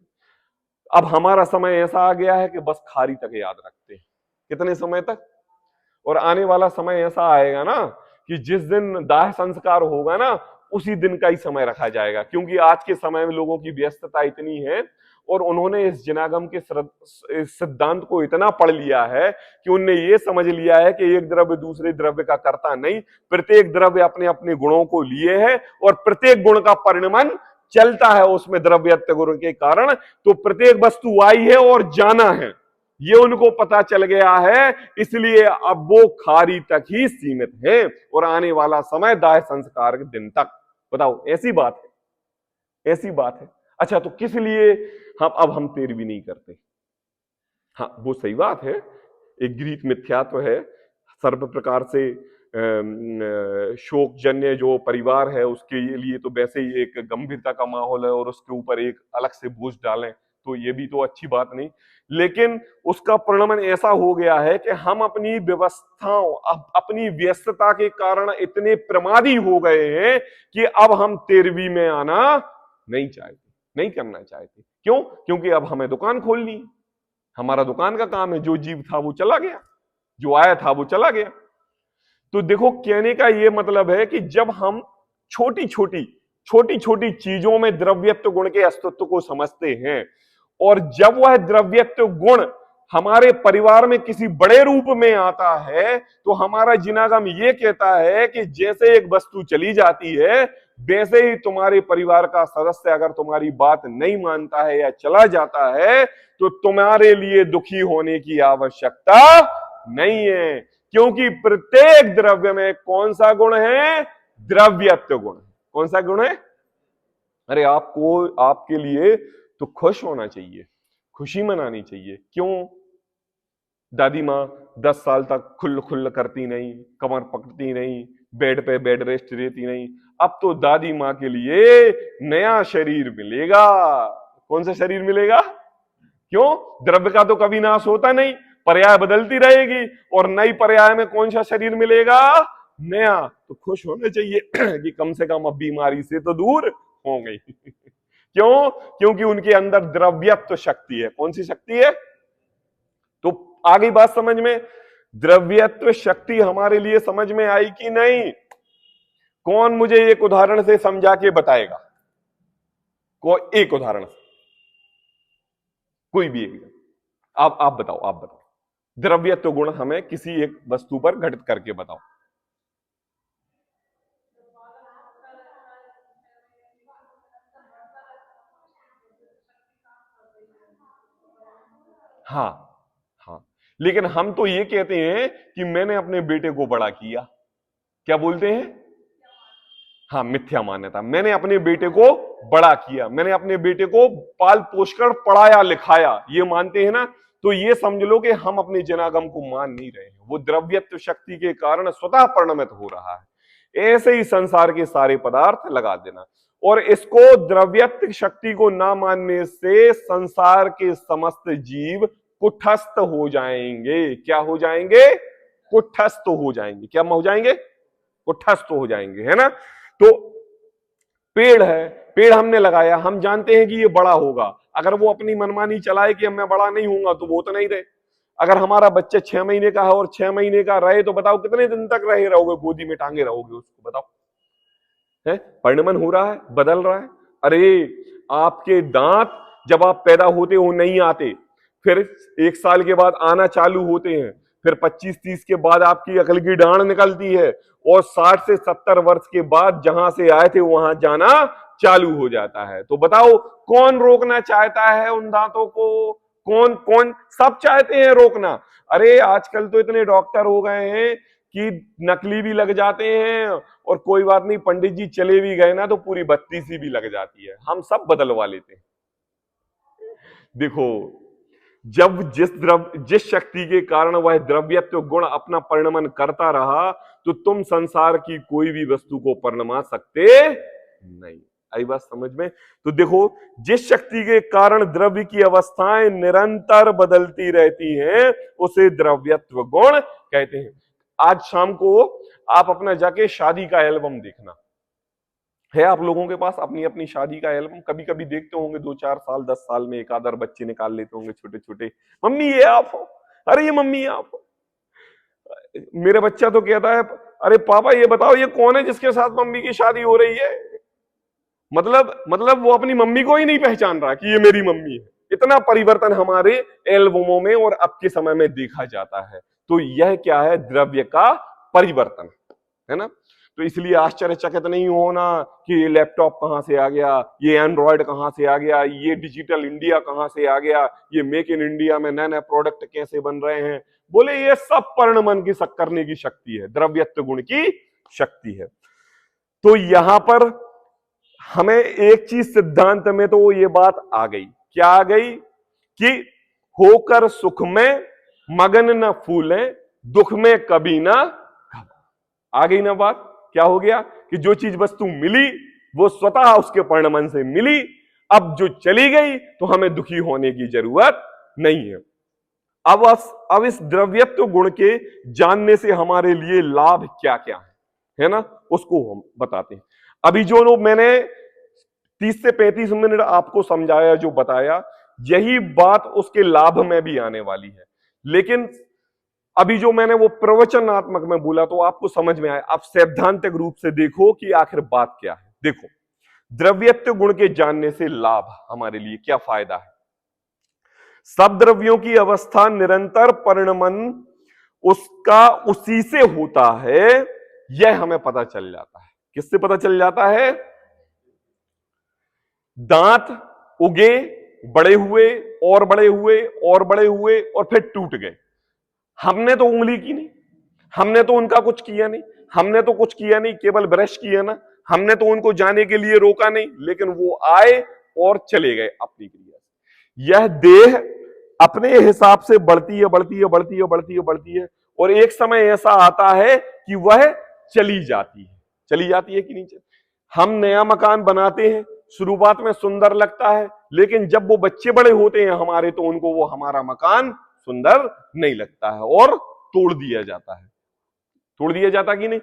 Speaker 1: अब हमारा समय ऐसा आ गया है कि बस खारी तक याद रखते हैं। कितने समय तक? और आने वाला समय ऐसा आएगा ना कि जिस दिन दाह संस्कार होगा ना, उसी दिन का ही समय रखा जाएगा, क्योंकि आज के समय में लोगों की व्यस्तता इतनी है और उन्होंने इस जनागम के इस सिद्धांत को इतना पढ़ लिया है कि उनने ये समझ लिया है कि एक द्रव्य दूसरे द्रव्य का करता नहीं, प्रत्येक द्रव्य अपने अपने गुणों को लिए है और प्रत्येक गुण का परिणमन चलता है उसमें द्रव्यत्व गुण के कारण। तो प्रत्येक वस्तु आई है और जाना है, ये उनको पता चल गया है, इसलिए अब वो खारी तक ही सीमित है और आने वाला समय दाह संस्कार के दिन तक। बताओ, ऐसी बात है, ऐसी बात है। अच्छा, तो किस लिए हम 13वीं नहीं करते? हाँ, वो सही बात है, एक ग्रीक मिथ्यात्व है, सर्व प्रकार से शोक जन्य जो परिवार है उसके लिए तो वैसे ही एक गंभीरता का माहौल है और उसके ऊपर एक अलग से बोझ डालें तो ये भी तो अच्छी बात नहीं। लेकिन उसका परिणमन ऐसा हो गया है कि हम अपनी व्यवस्थाओं, अपनी व्यस्तता के कारण इतने प्रमादी हो गए हैं कि अब हम 13वीं में आना नहीं चाहते, नहीं करना चाहते। क्यों? क्योंकि अब हमें दुकान खोलनी है, हमारा दुकान का काम है, जो जीव था वो चला गया, जो आया था वो चला गया। तो देखो, कहने का ये मतलब है कि जब हम छोटी छोटी चीजों में द्रव्यत्व गुण के अस्तित्व को समझते हैं और जब वह द्रव्यत्व गुण हमारे परिवार में किसी बड़े रूप में आता है तो हमारा जिनागम ये कहता है कि जैसे एक वस्तु चली जाती है वैसे ही तुम्हारे परिवार का सदस्य अगर तुम्हारी बात नहीं मानता है या चला जाता है तो तुम्हारे लिए दुखी होने की आवश्यकता नहीं है, क्योंकि प्रत्येक द्रव्य में कौन सा गुण है? द्रव्यत्व गुण। कौन सा गुण है? अरे आपको, आपके लिए तो खुश होना चाहिए, खुशी मनानी चाहिए। क्यों? दादी माँ 10 साल तक खुल्ल खुल्ल करती नहीं, कमर पकड़ती नहीं, बेड पे बेड रेस्ट रहती नहीं, अब तो दादी माँ के लिए नया शरीर मिलेगा। कौन सा शरीर मिलेगा? क्यों? द्रव्य का तो कभी नाश होता नहीं, पर्याय बदलती रहेगी और नई पर्याय में कौन सा शरीर मिलेगा? नया। तो खुश होना चाहिए कि कम से कम अब बीमारी से तो दूर हो गई। क्यों? क्योंकि उनके अंदर द्रव्यत्व शक्ति है। कौन सी शक्ति है? तो आ गई बात समझ में? द्रव्यत्व शक्ति हमारे लिए समझ में आई कि नहीं? कौन मुझे एक उदाहरण से समझा के बताएगा? कोई एक उदाहरण से, कोई भी एक। आप बताओ, आप बताओ, द्रव्यत्व गुण हमें किसी एक वस्तु पर घटित करके बताओ। हाँ, हाँ, लेकिन हम तो ये कहते हैं कि मैंने अपने बेटे को बड़ा किया। क्या बोलते हैं? हाँ, मिथ्या मान्यता। मैंने अपने बेटे को बड़ा किया, मैंने अपने बेटे को पाल पोषकर पढ़ाया लिखाया, ये मानते हैं ना। तो ये समझ लो कि हम अपने जनागम को मान नहीं रहे हैं, वो द्रव्यत्व शक्ति के कारण स्वतः परिणमित हो रहा है। ऐसे ही संसार के सारे पदार्थ लगा देना, और इसको द्रव्यत्व शक्ति को ना मानने से संसार के समस्त जीव कुटस्थ हो जाएंगे। क्या हो जाएंगे? कुटस्थ हो जाएंगे। क्या हो जाएंगे? कुटस्थ हो जाएंगे, है ना। तो पेड़ है, पेड़ हमने लगाया, हम जानते हैं कि ये बड़ा होगा, अगर वो अपनी मनमानी चलाए कि मैं बड़ा नहीं होऊंगा तो वो तो नहीं रहे। अगर हमारा बच्चा 6 महीने का है और 6 महीने का रहे तो बताओ कितने दिन तक रहोगे, गोदी में टांगे रहोगे उसको? बताओ। है, परिणमन हो रहा है, बदल रहा है। अरे आपके दांत जब आप पैदा होते हो नहीं आते, फिर 1 साल के बाद आना चालू होते हैं, फिर 25-30 के बाद आपकी अकल की डांड निकलती है और 60 से 70 वर्ष के बाद जहां से आए थे वहां जाना चालू हो जाता है। तो बताओ कौन रोकना चाहता है उन दांतों को? कौन कौन? सब चाहते हैं रोकना। अरे आजकल तो इतने डॉक्टर हो गए हैं कि नकली भी लग जाते हैं, और कोई बात नहीं, पंडित जी चले भी गए ना तो पूरी बत्ती सी भी लग जाती है, हम सब बदलवा लेते हैं। देखो, जब जिस शक्ति के कारण वह द्रव्यत्व गुण अपना परिणमन करता रहा तो तुम संसार की कोई भी वस्तु को परिणमा सकते नहीं। आई बात समझ में? तो देखो, जिस शक्ति के कारण द्रव्य की अवस्थाएं निरंतर बदलती रहती हैं उसे द्रव्यत्व गुण कहते हैं। आज शाम को आप अपना जाके शादी का एल्बम देखना, है आप लोगों के पास अपनी अपनी शादी का एल्बम? कभी कभी देखते होंगे 2-4 साल 10 साल में एक आधर बच्चे निकाल लेते होंगे छोटे छोटे, मम्मी ये आप हो, अरे ये मम्मी ये आप हो। मेरे बच्चा तो कहता है अरे पापा ये बताओ ये कौन है जिसके साथ मम्मी की शादी हो रही है। मतलब वो अपनी मम्मी को ही नहीं पहचान रहा कि ये मेरी मम्मी है। इतना परिवर्तन हमारे एल्बमों में और अब के समय में देखा जाता है। तो यह क्या है? द्रव्य का परिवर्तन है ना। तो इसलिए आश्चर्यचकित नहीं होना कि ये लैपटॉप कहां से आ गया, ये एंड्रॉयड कहां से आ गया, ये डिजिटल इंडिया कहां से आ गया, ये मेक इन इंडिया में नए नए प्रोडक्ट कैसे बन रहे हैं। बोले ये सब पर्णमन की करने की शक्ति है, द्रव्यत्व गुण की शक्ति है। तो यहां पर हमें एक चीज सिद्धांत में तो ये बात आ गई, क्या आ गई? कि होकर सुख में मगन न फूलें, दुख में कभी ना। आ गई ना बात? क्या हो गया कि जो चीज वस्तु मिली वो स्वतः उसके पर्णमन से मिली, अब जो चली गई तो हमें दुखी होने की जरूरत नहीं है। अब इस द्रव्यत्व गुण के जानने से हमारे लिए लाभ क्या क्या है ना, उसको हम बताते हैं। अभी जो मैंने 30 से 35 मिनट आपको समझाया, जो बताया, यही बात उसके लाभ में भी आने वाली है। लेकिन अभी जो मैंने वो प्रवचनात्मक में बोला तो आपको समझ में आया। आप सैद्धांतिक रूप से देखो कि आखिर बात क्या है। देखो, द्रव्यत्व गुण के जानने से लाभ हमारे लिए क्या फायदा है। सब द्रव्यों की अवस्था निरंतर परिणमन उसका उसी से होता है, यह हमें पता चल जाता है। किससे पता चल जाता है? दांत उगे, बड़े हुए और बड़े हुए और बड़े हुए और फिर टूट गए। हमने तो उंगली की नहीं, हमने तो उनका कुछ किया नहीं, हमने तो कुछ किया नहीं, केवल ब्रश किया ना, हमने तो उनको जाने के लिए रोका नहीं, लेकिन वो आए और चले गए अपनी क्रिया। यह देह अपने हिसाब से बढ़ती है बढ़ती है बढ़ती है बढ़ती है बढ़ती है, और एक समय ऐसा आता है कि वह चली जाती है। चली जाती है कि नहीं? हम नया मकान बनाते हैं, शुरुआत में सुंदर लगता है, लेकिन जब वो बच्चे बड़े होते हैं हमारे, तो उनको वो हमारा मकान सुंदर नहीं लगता है और तोड़ दिया जाता है। तोड़ दिया जाता कि नहीं?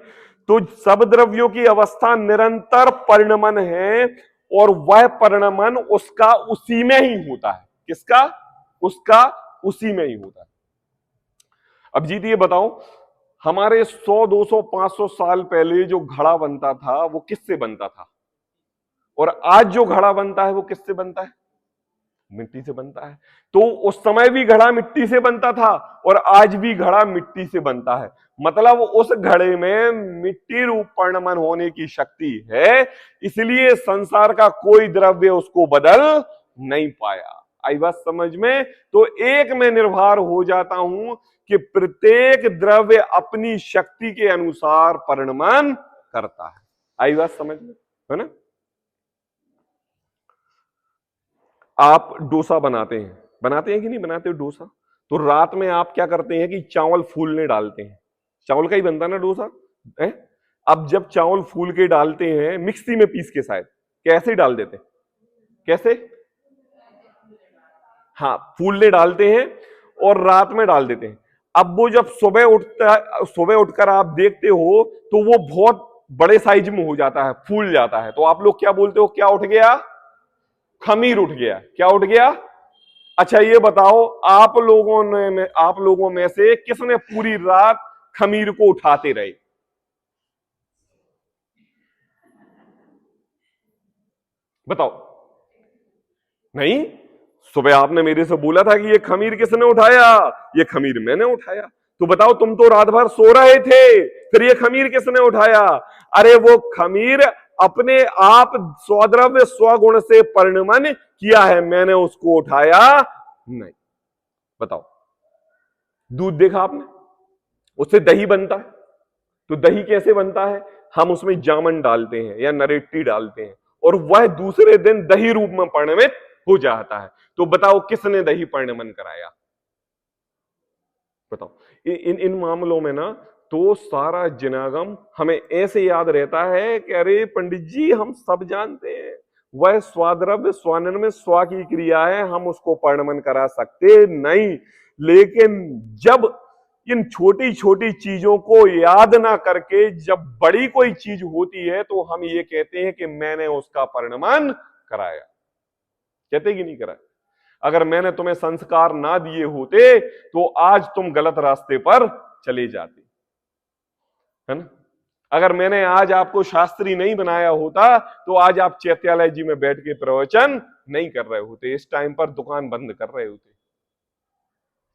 Speaker 1: तो सब द्रव्यों की अवस्था निरंतर परिणमन है, और वह परिणमन उसका उसी में ही होता है। किसका? उसका उसी में ही होता है। अब जीत ये बताओ, हमारे 100 200 500 साल पहले जो घड़ा बनता था वो किससे बनता था? और आज जो घड़ा बनता है वो किससे बनता है? मिट्टी से बनता है। तो उस समय भी घड़ा मिट्टी से बनता था और आज भी घड़ा मिट्टी से बनता है। मतलब उस घड़े में मिट्टी रूप परिणमन होने की शक्ति है, इसलिए संसार का कोई द्रव्य उसको बदल नहीं पाया। आई बात समझ में? तो एक में निर्भर हो जाता हूं कि प्रत्येक द्रव्य अपनी शक्ति के अनुसार परिणमन करता है। आई बात समझ में? है ना। आप डोसा बनाते हैं कि नहीं बनाते हो डोसा? तो रात में आप क्या करते हैं कि चावल फूलने डालते हैं। चावल का ही बनता है ना डोसा है? अब जब चावल फूल के डालते हैं मिक्सी में पीस के, शायद कैसे डाल देते हैं? कैसे? हाँ, फूलने डालते हैं और रात में डाल देते हैं। अब वो जब सुबह उठकर आप देखते हो तो वो बहुत बड़े साइज में हो जाता है, फूल जाता है। तो आप लोग क्या बोलते हो? क्या उठ गया? खमीर उठ गया। क्या उठ गया? अच्छा ये बताओ, आप लोगों में से किसने पूरी रात खमीर को उठाते रहे? बताओ। नहीं, सुबह आपने मेरे से बोला था कि ये खमीर किसने उठाया? ये खमीर मैंने उठाया। तो बताओ, तुम तो रात भर सो रहे थे, फिर ये खमीर किसने उठाया? अरे वो खमीर अपने आप स्वद्रव्य स्वगुण से परिणमन किया है, मैंने उसको उठाया नहीं। बताओ। दूध देखा आपने, उससे दही बनता है। तो दही कैसे बनता है? हम उसमें जामन डालते हैं या नरेटी डालते हैं और वह दूसरे दिन दही रूप में परिणमित हो जाता है। तो बताओ किसने दही परिणमन कराया? बताओ। इन इन मामलों में ना तो सारा जिनागम हमें ऐसे याद रहता है कि अरे पंडित जी हम सब जानते हैं, वह स्वाद्रव्य स्वानन में स्वा की क्रिया है, हम उसको परिणमन करा सकते नहीं। लेकिन जब इन छोटी छोटी चीजों को याद ना करके जब बड़ी कोई चीज होती है तो हम ये कहते हैं कि मैंने उसका परिणमन कराया। कहते कि नहीं कराया? अगर मैंने तुम्हें संस्कार ना दिए होते तो आज तुम गलत रास्ते पर चले जाते, है ना? अगर मैंने आज आपको शास्त्री नहीं बनाया होता तो आज आप चैत्यालय जी में बैठ के प्रवचन नहीं कर रहे होते, इस टाइम पर दुकान बंद कर रहे होते।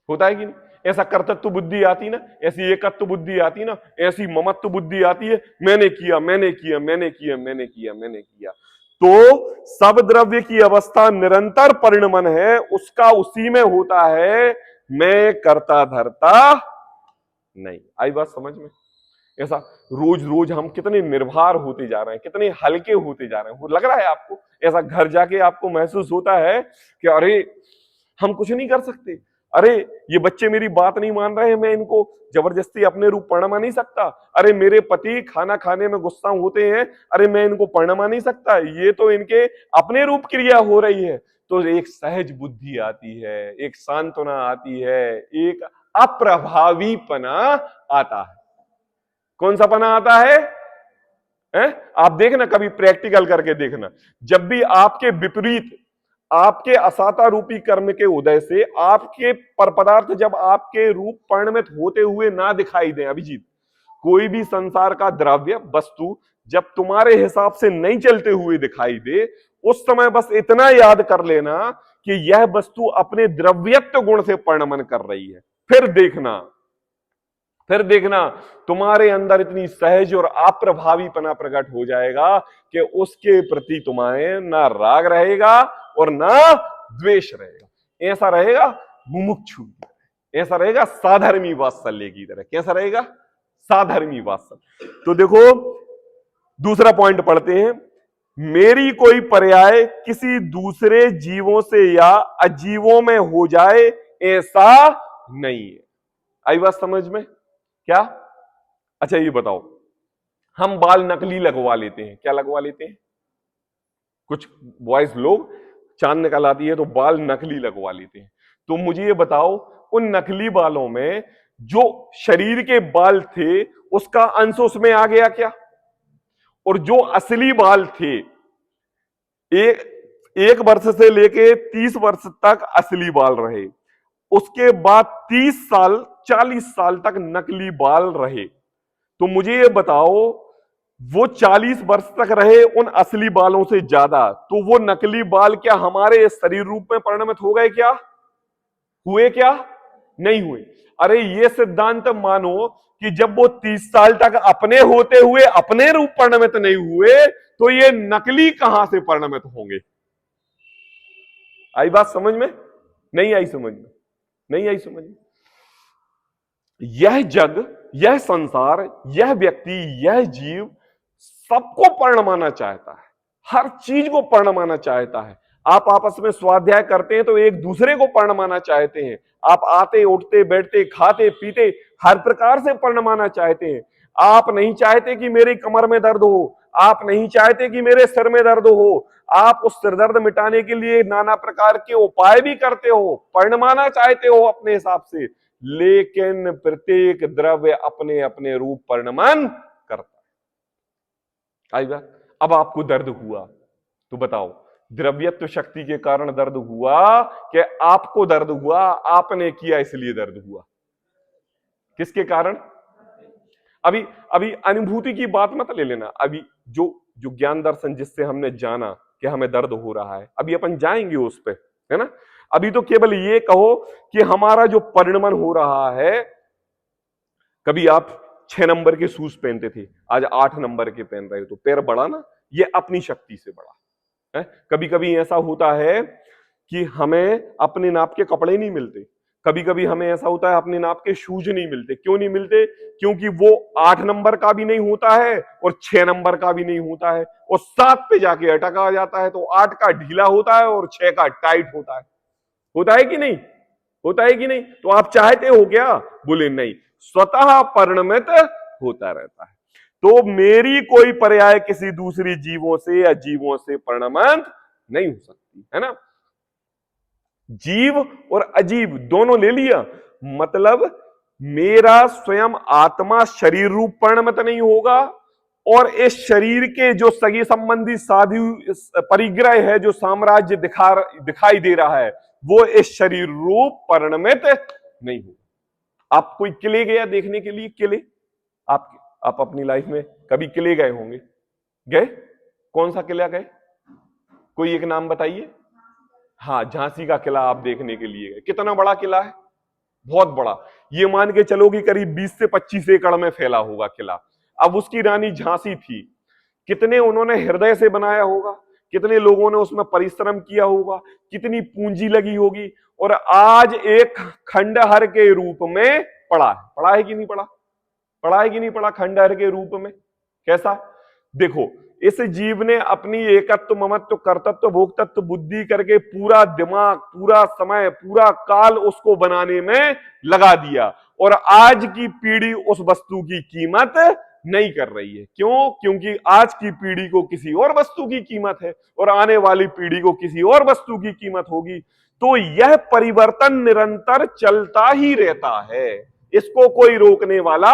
Speaker 1: होता है कि नहीं? ऐसा कर्तृत्व बुद्धि आती ना, ऐसी एकत्व बुद्धि आती ना, ऐसी ममत्व बुद्धि आती है, मैंने किया मैंने किया मैंने किया मैंने किया मैंने किया। तो सब द्रव्य की अवस्था निरंतर परिणमन है, उसका उसी में होता है, मैं करता धरता नहीं। आई बात समझ में? ऐसा रोज रोज हम कितने निर्भर होते जा रहे हैं, कितने हल्के होते जा रहे हैं। वो लग रहा है आपको? ऐसा घर जाके आपको महसूस होता है कि अरे हम कुछ नहीं कर सकते, अरे ये बच्चे मेरी बात नहीं मान रहे हैं, मैं इनको जबरदस्ती अपने रूप परमा नहीं सकता, अरे मेरे पति खाना खाने में गुस्सा होते हैं, अरे मैं इनको परमा नहीं सकता, ये तो इनके अपने रूप क्रिया हो रही है। तो एक सहज बुद्धि आती है, एक सांत्वना आती है, एक अप्रभावीपना आता है। कौन सा पना आता है? आप देखना, कभी प्रैक्टिकल करके देखना, जब भी आपके विपरीत, आपके असाता रूपी कर्म के उदय से आपके पर पदार्थ जब आपके रूप परिणमित होते हुए ना दिखाई दे, अभिजीत, कोई भी संसार का द्रव्य वस्तु जब तुम्हारे हिसाब से नहीं चलते हुए दिखाई दे, उस समय बस इतना याद कर लेना कि यह वस्तु अपने द्रव्यत्व गुण से परिणमन कर रही है। फिर देखना तुम्हारे अंदर इतनी सहज और अप्रभावीपना प्रकट हो जाएगा कि उसके प्रति तुम्हें ना राग रहेगा और ना द्वेष रहेगा। ऐसा रहेगा मुमुक्षु की तरह, ऐसा रहेगा साधर्मी वात्सल्य की तरह। कैसा रहेगा? साधर्मी वात्सल्य। तो देखो दूसरा पॉइंट पढ़ते हैं, मेरी कोई पर्याय किसी दूसरे जीवों से या अजीवों में हो जाए ऐसा नहीं है। आई बात समझ में? क्या? अच्छा ये बताओ, हम बाल नकली लगवा लेते हैं, क्या लगवा लेते हैं? कुछ बॉयज लोग चांद निकल आती है तो बाल नकली लगवा लेते हैं। तो मुझे ये बताओ, उन नकली बालों में जो शरीर के बाल थे उसका अंश उसमें आ गया क्या? और जो असली बाल थे, एक वर्ष से लेके 30 वर्ष तक असली बाल रहे, उसके बाद 30 साल 40 साल तक नकली बाल रहे। तो मुझे ये बताओ, वो 40 वर्ष तक रहे उन असली बालों से ज्यादा, तो वो नकली बाल क्या हमारे शरीर रूप में परिणमित हो गए? क्या हुए? क्या नहीं हुए? अरे ये सिद्धांत मानो कि जब वो 30 साल तक अपने होते हुए अपने रूप परिणमित नहीं हुए तो ये नकली कहां से परिणमित होंगे? आई बात समझ में? नहीं आई समझ में? नहीं आई समझ में? यह जग, यह संसार, यह व्यक्ति, यह जीव सबको परिणमाना चाहता है, हर चीज को परिणमाना चाहता है। आप आपस में स्वाध्याय करते हैं तो एक दूसरे को परिणमाना चाहते हैं, आप आते उठते बैठते खाते पीते हर प्रकार से परिणमाना चाहते हैं। आप नहीं चाहते कि मेरी कमर में दर्द हो, आप नहीं चाहते कि मेरे सिर में दर्द हो, आप उस सिर दर्द मिटाने के लिए नाना प्रकार के उपाय भी करते हो, परिणमाना चाहते हो अपने हिसाब से, लेकिन प्रत्येक द्रव्य अपने अपने रूप परिणमन करता है। आई बात? अब आपको दर्द हुआ तो बताओ, द्रव्यत्व शक्ति के कारण दर्द हुआ कि आपको दर्द हुआ, आपने किया इसलिए दर्द हुआ? किसके कारण? अभी अभी अनुभूति की बात मत ले लेना, अभी जो जो ज्ञान दर्शन जिससे हमने जाना कि हमें दर्द हो रहा है, अभी अपन जाएंगे उस पे, है ना? अभी तो केवल ये कहो कि हमारा जो परिणमन हो रहा है, कभी आप 6 नंबर के शूज पहनते थे, आज 8 नंबर के पहन रहे हो, तो पैर बढ़ा ना, ये अपनी शक्ति से बढ़ा है। कभी कभी ऐसा होता है कि हमें अपने नाप के कपड़े नहीं मिलते, कभी कभी हमें ऐसा होता है अपने नाप के शूज नहीं मिलते। क्यों नहीं मिलते? क्योंकि वो 8 नंबर का भी नहीं होता है और 6 नंबर का भी नहीं होता है, और 7 पे जाके अटका जाता है, तो 8 का ढीला होता है और 6 का टाइट होता है। होता है कि नहीं? होता है कि नहीं? तो आप चाहते हो क्या? बोले नहीं, स्वतः परिणमित होता रहता है। तो मेरी कोई पर्याय किसी दूसरी जीवों से या जीवों से परिणमित नहीं हो सकती, है ना? जीव और अजीव दोनों ले लिया, मतलब मेरा स्वयं आत्मा शरीर रूप परिणमित नहीं होगा, और इस शरीर के जो सगी संबंधी साधु परिग्रह है, जो साम्राज्य दिखाई दे रहा है, वो इस शरीर रूप परिणमित नहीं होगा। आप कोई किले गया देखने के लिए? किले आप अपनी लाइफ में कभी किले गए होंगे? गए? कौन सा किला गए? कोई एक नाम बताइए। हाँ, झांसी का किला आप देखने के लिए गए। कितना बड़ा किला है? बहुत बड़ा। ये मान के चलो कि करीब 20 से 25 एकड़ में फैला होगा किला। अब उसकी रानी झांसी थी, कितने उन्होंने हृदय से बनाया होगा, कितने लोगों ने उसमें परिश्रम किया होगा, कितनी पूंजी लगी होगी, और आज एक खंडहर के रूप में पड़ा है। पड़ा है कि नहीं पड़ा? पड़ा है कि नहीं पड़ा? खंडहर के रूप में। कैसा? देखो, इस जीव ने अपनी एकत्व, ममत्व, कर्तत्व, भोक्तत्व बुद्धि करके पूरा दिमाग, पूरा समय, पूरा काल उसको बनाने में लगा दिया, और आज की पीढ़ी उस वस्तु की कीमत नहीं कर रही है। क्यों? क्योंकि आज की पीढ़ी को किसी और वस्तु की कीमत है, और आने वाली पीढ़ी को किसी और वस्तु की कीमत होगी। तो यह परिवर्तन निरंतर चलता ही रहता है, इसको कोई रोकने वाला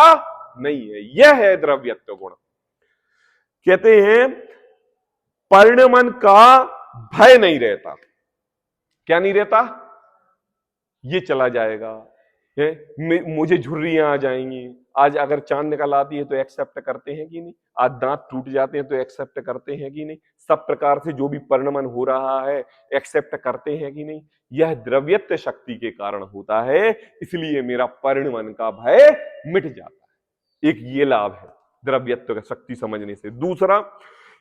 Speaker 1: नहीं है। यह है द्रव्यत्व गुण। कहते हैं परिणमन का भय नहीं रहता। क्या नहीं रहता? ये चला जाएगा, मुझे झुर्रियां आ जाएंगी। आज अगर चांद निकल आती है तो एक्सेप्ट करते हैं कि नहीं? आज दांत टूट जाते हैं तो एक्सेप्ट करते हैं कि नहीं? सब प्रकार से जो भी परिणमन हो रहा है एक्सेप्ट करते हैं कि नहीं? यह द्रव्यत्व शक्ति के कारण होता है, इसलिए मेरा परिणमन का भय मिट जाता है। एक ये लाभ है द्रव्यत्व शक्ति समझने से। दूसरा,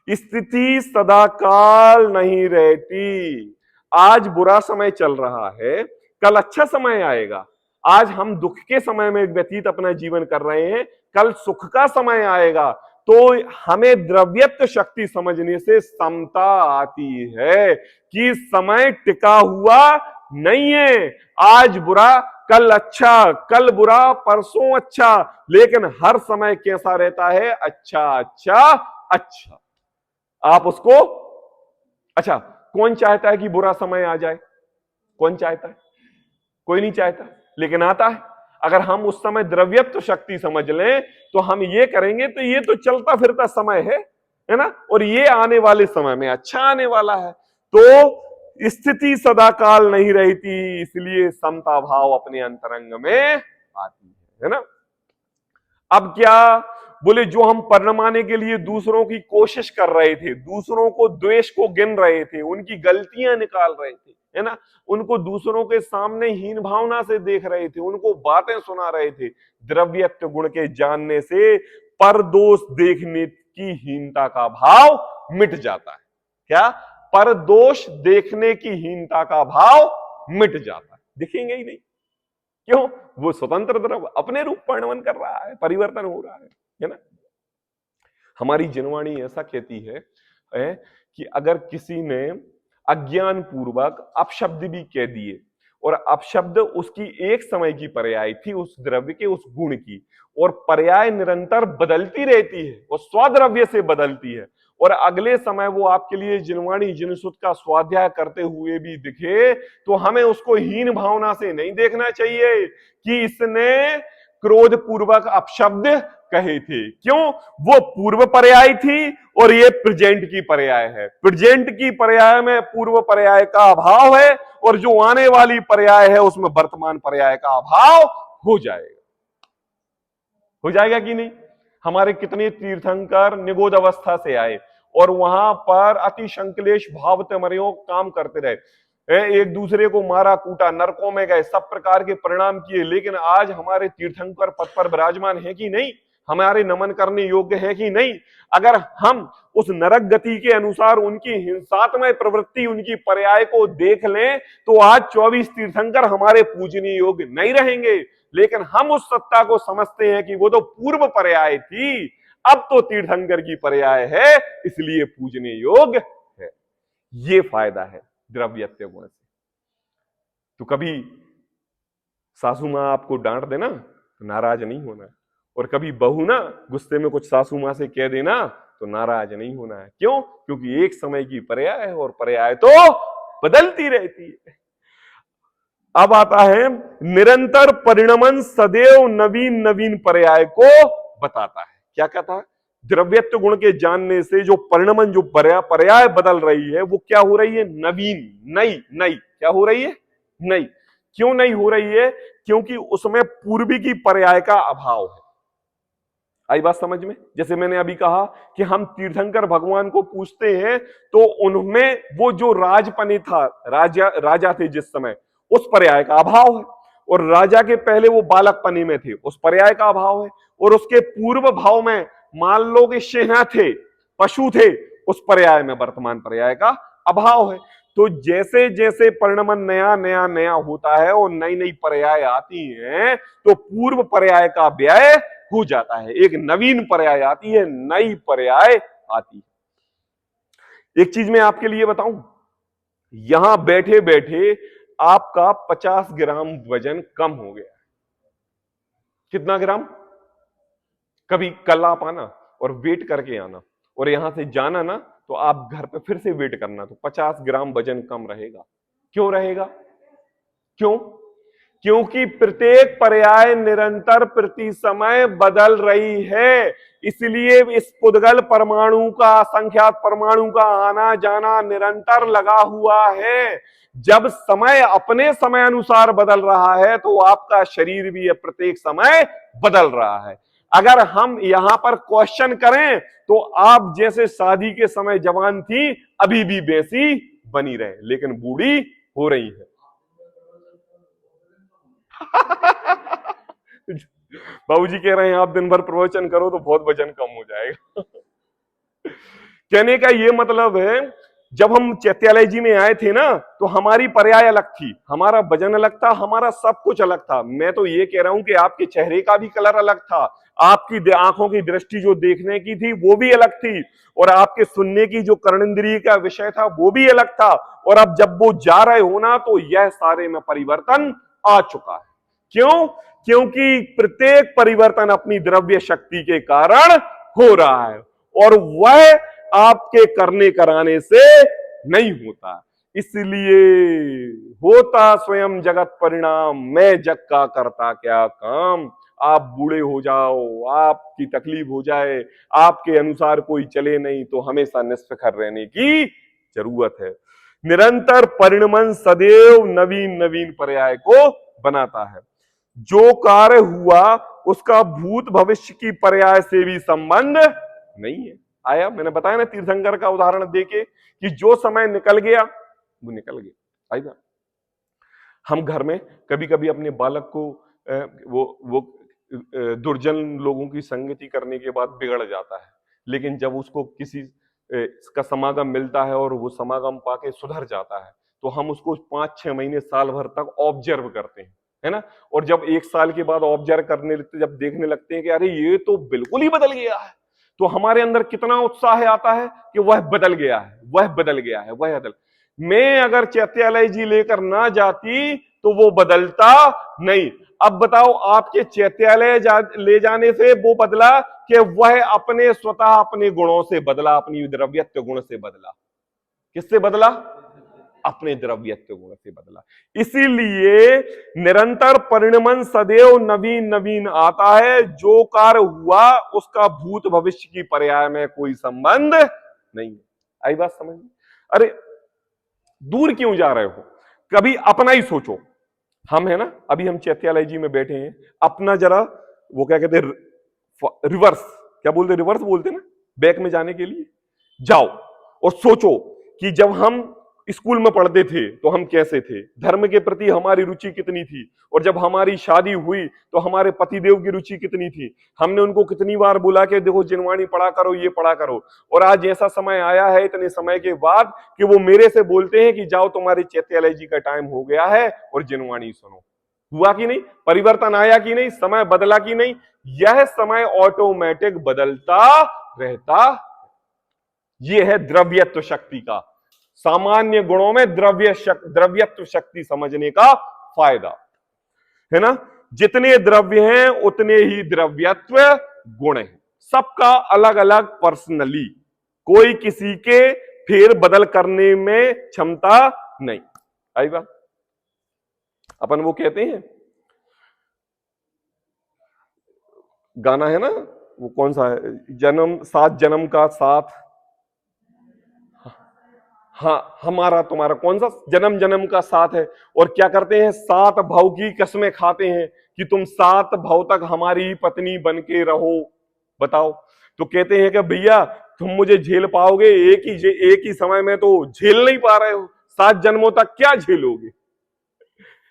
Speaker 1: स्थिति सदाकाल नहीं रहती। आज बुरा समय चल रहा है, कल अच्छा समय आएगा। आज हम दुख के समय में व्यतीत अपना जीवन कर रहे हैं, कल सुख का समय आएगा। तो हमें द्रव्यत्व शक्ति समझने से समता आती है कि समय टिका हुआ नहीं है। आज बुरा, कल अच्छा, कल बुरा, परसों अच्छा, लेकिन हर समय कैसा रहता है? अच्छा अच्छा अच्छा। आप उसको, अच्छा, कौन चाहता है कि बुरा समय आ जाए? कौन चाहता है? कोई नहीं चाहता, लेकिन आता है। अगर हम उस समय द्रव्यत्व शक्ति समझ लें तो हम ये करेंगे, तो ये तो चलता फिरता समय है ना, और ये आने वाले समय में अच्छा आने वाला है। तो स्थिति सदाकाल नहीं रहती, इसलिए समता भाव अपने अंतरंग में आती है ना। अब क्या बोले, जो हम परिणमाने के लिए दूसरों की कोशिश कर रहे थे, दूसरों को द्वेष को गिन रहे थे, उनकी गलतियां निकाल रहे थे, है ना, उनको दूसरों के सामने हीन भावना से देख रहे थे, उनको बातें सुना रहे थे, द्रव्यत्व गुण के जानने से परदोष देखने की हीनता का भाव मिट जाता है। क्या? परदोष देखने की हीनता का भाव मिट जाता है, दिखेंगे ही नहीं। क्यों? वो स्वतंत्र द्रव्य अपने रूप परिणमन कर रहा है, परिवर्तन हो रहा है ना। हमारी जनवाणी ऐसा कहती है कि अगर किसी ने अज्ञान पूर्वक अपशब्द भी कह दिए, और अपशब्द उसकी एक समय की पर्याय थी, उस द्रव्य के, उस गुण की, और पर्याय निरंतर बदलती रहती है, वो स्वद्रव्य से बदलती है, और अगले समय वो आपके लिए जिनवाणी जिनसुत का स्वाध्याय करते हुए भी दिखे, तो हमें उसको हीन भावना से नहीं देखना चाहिए कि इसने क्रोध पूर्वक अपशब्द कहे थे। क्यों? वो पूर्व पर्याय थी और ये प्रेजेंट की पर्याय है। प्रेजेंट की पर्याय में पूर्व पर्याय का अभाव है, और जो आने वाली पर्याय है उसमें वर्तमान पर्याय का अभाव हो जाएगा। हो जाएगा कि नहीं? हमारे कितने तीर्थंकर निगोद अवस्था से आए और वहां पर अति संकलेश भाव तमर्यो काम करते रहे, एक दूसरे को मारा कूटा, नरकों में गए, सब प्रकार के परिणाम किए, लेकिन आज हमारे तीर्थंकर पद पर विराजमान है कि नहीं? हमारे नमन करने योग्य है कि नहीं? अगर हम उस नरक गति के अनुसार उनकी हिंसात्मय प्रवृत्ति, उनकी पर्याय को देख लें, तो आज 24 तीर्थंकर हमारे पूजनीय योग्य नहीं रहेंगे। लेकिन हम उस सत्ता को समझते हैं कि वो तो पूर्व पर्याय थी, अब तो तीर्थंकर की पर्याय है, इसलिए पूजनीय योग्य है। ये फायदा है द्रव्यत्व गुण से। तो कभी सासू मां आपको डांट देना तो नाराज नहीं होना, और कभी बहू ना गुस्से में कुछ सासू मां से कह देना तो नाराज नहीं होना है। क्यों? क्योंकि एक समय की पर्याय है और पर्याय तो बदलती रहती है। अब आता है निरंतर परिणमन सदैव नवीन नवीन पर्याय को बताता है। क्या कहता है? द्रव्यत्व गुण के जानने से जो परिणमन, जो पर्याय बदल रही है, वो क्या हो रही है? नवीन, नई। नई क्या हो रही है? नई। क्यों नई हो रही है? क्योंकि उसमें पूर्वी की पर्याय का अभाव है। आई बात समझ में? जैसे मैंने अभी कहा कि हम तीर्थंकर भगवान को पूछते हैं तो उनमें वो जो राजपने था, राजा थे जिस समय, उस पर्याय का अभाव है। और राजा के पहले वो बालकपने में थे, उस पर्याय का अभाव है। और उसके पूर्व भाव में मान लो कि सिंह थे, पशु थे, उस पर्याय में वर्तमान पर्याय का अभाव है। तो जैसे जैसे परिणमन नया नया नया होता है और नई नई पर्याय आती हैं, तो पूर्व पर्याय का व्यय हो जाता है, एक नवीन पर्याय आती है, नई पर्याय आती है। एक चीज मैं आपके लिए बताऊं, यहां बैठे बैठे आपका 50 ग्राम वजन कम हो गया। कितना ग्राम? कभी कल आप आना और वेट करके आना, और यहां से जाना ना तो आप घर पे फिर से वेट करना, तो 50 ग्राम वजन कम रहेगा। क्यों रहेगा? क्यों? क्योंकि प्रत्येक पर्याय निरंतर प्रति समय बदल रही है। इसलिए इस पुद्गल परमाणु का, असंख्यात परमाणु का आना जाना निरंतर लगा हुआ है। जब समय अपने समय अनुसार बदल रहा है तो आपका शरीर भी प्रत्येक समय बदल रहा है। अगर हम यहां पर क्वेश्चन करें तो आप जैसे शादी के समय जवान थी, अभी भी वैसी बनी रहे, लेकिन बूढ़ी हो रही है। बाबूजी कह रहे हैं आप दिन भर प्रवचन करो तो बहुत वजन कम हो जाएगा। कहने का ये मतलब है, जब हम चैत्यालय जी में आए थे ना, तो हमारी पर्याय अलग थी, हमारा वजन अलग था, हमारा सब कुछ अलग था। मैं तो ये कह रहा हूं कि आपके चेहरे का भी कलर अलग था, आपकी आंखों की दृष्टि जो देखने की थी वो भी अलग थी, और आपके सुनने की जो कर्णेंद्रिय का विषय था वो भी अलग था। और अब जब वो जा रहे हो ना, तो यह सारे में परिवर्तन आ चुका है। क्यों? क्योंकि प्रत्येक परिवर्तन अपनी द्रव्य शक्ति के कारण हो रहा है, और वह आपके करने कराने से नहीं होता। इसलिए होता स्वयं जगत परिणाम, मैं जग का करता क्या काम। आप बूढ़े हो जाओ, आपकी तकलीफ हो जाए, आपके अनुसार कोई चले नहीं, तो हमेशा निष्फिक्र रहने की जरूरत है। निरंतर परिणमन सदैव नवीन नवीन पर्याय को बनाता है। जो कार्य हुआ उसका भूत भविष्य की पर्याय से भी संबंध नहीं है। आया, मैंने बताया ना तीर्थंकर का उदाहरण देके कि जो समय निकल गया वो निकल गया। आएगा, हम घर में कभी कभी अपने बालक को वो दुर्जन लोगों की संगति करने के बाद बिगड़ जाता है, लेकिन जब उसको किसी का समागम मिलता है और वो समागम पाके सुधर जाता है, तो हम उसको 5-6 महीने साल भर तक ऑब्जर्व करते हैं, है ना। और जब 1 साल के बाद ऑब्जर्व करने लगते, जब देखने लगते हैं कि अरे ये तो बिल्कुल ही बदल गया है, तो हमारे अंदर कितना उत्साह आता है कि वह बदल गया है, वह बदल गया है, वह बदल। मैं अगर चैत्यालय जी लेकर ना जाती तो वो बदलता नहीं। अब बताओ, आपके चैत्यालय ले जाने से वो बदला कि वह अपने स्वतः अपने गुणों से बदला, अपनी द्रव्यत्व गुण से बदला। किससे बदला? अपने द्रव्यत्व गुण से बदला। इसीलिए निरंतर परिणमन सदैव नवीन नवीन आता है। जो कार्य हुआ उसका भूत भविष्य की पर्याय में कोई संबंध नहीं है। आई बात समझ में? अरे दूर क्यों जा रहे हो? कभी अपना ही सोचो। हम है ना, अभी हम चैत्यालय जी में बैठे हैं, अपना जरा वो क्या कहते हैं, रिवर्स, क्या बोलते, रिवर्स बोलते ना, बैक में जाने के लिए जाओ और सोचो कि जब हम स्कूल में पढ़ते थे तो हम कैसे थे, धर्म के प्रति हमारी रुचि कितनी थी, और जब हमारी शादी हुई तो हमारे पतिदेव की रुचि कितनी थी। हमने उनको कितनी बार बोला कि देखो जिनवाणी पढ़ा करो, ये पढ़ा करो। और आज ऐसा समय आया है इतने समय के बाद कि वो मेरे से बोलते हैं कि जाओ तुम्हारे चैत्यालय जी का टाइम हो गया है और जिनवाणी सुनो। हुआ कि नहीं? परिवर्तन आया कि नहीं? समय बदला कि नहीं? यह समय ऑटोमेटिक बदलता रहता। यह है द्रव्यत्व शक्ति का, सामान्य गुणों में द्रव्यत्व शक्ति समझने का फायदा है ना। जितने द्रव्य हैं उतने ही द्रव्यत्व गुण हैं, सबका अलग अलग पर्सनली, कोई किसी के फेर बदल करने में क्षमता नहीं। आई बात? अपन वो कहते हैं, गाना है ना, वो कौन सा है, जन्म सात जन्म का साथ, हाँ हमारा तुम्हारा कौन सा जन्म जन्म का साथ है। और क्या करते हैं, सात भाव की कसमें खाते हैं कि तुम सात भाव तक हमारी पत्नी बन के रहो। बताओ, तो कहते हैं कि भैया तुम मुझे झेल पाओगे, एक ही समय में तो झेल नहीं पा रहे हो, सात जन्मों तक क्या झेलोगे?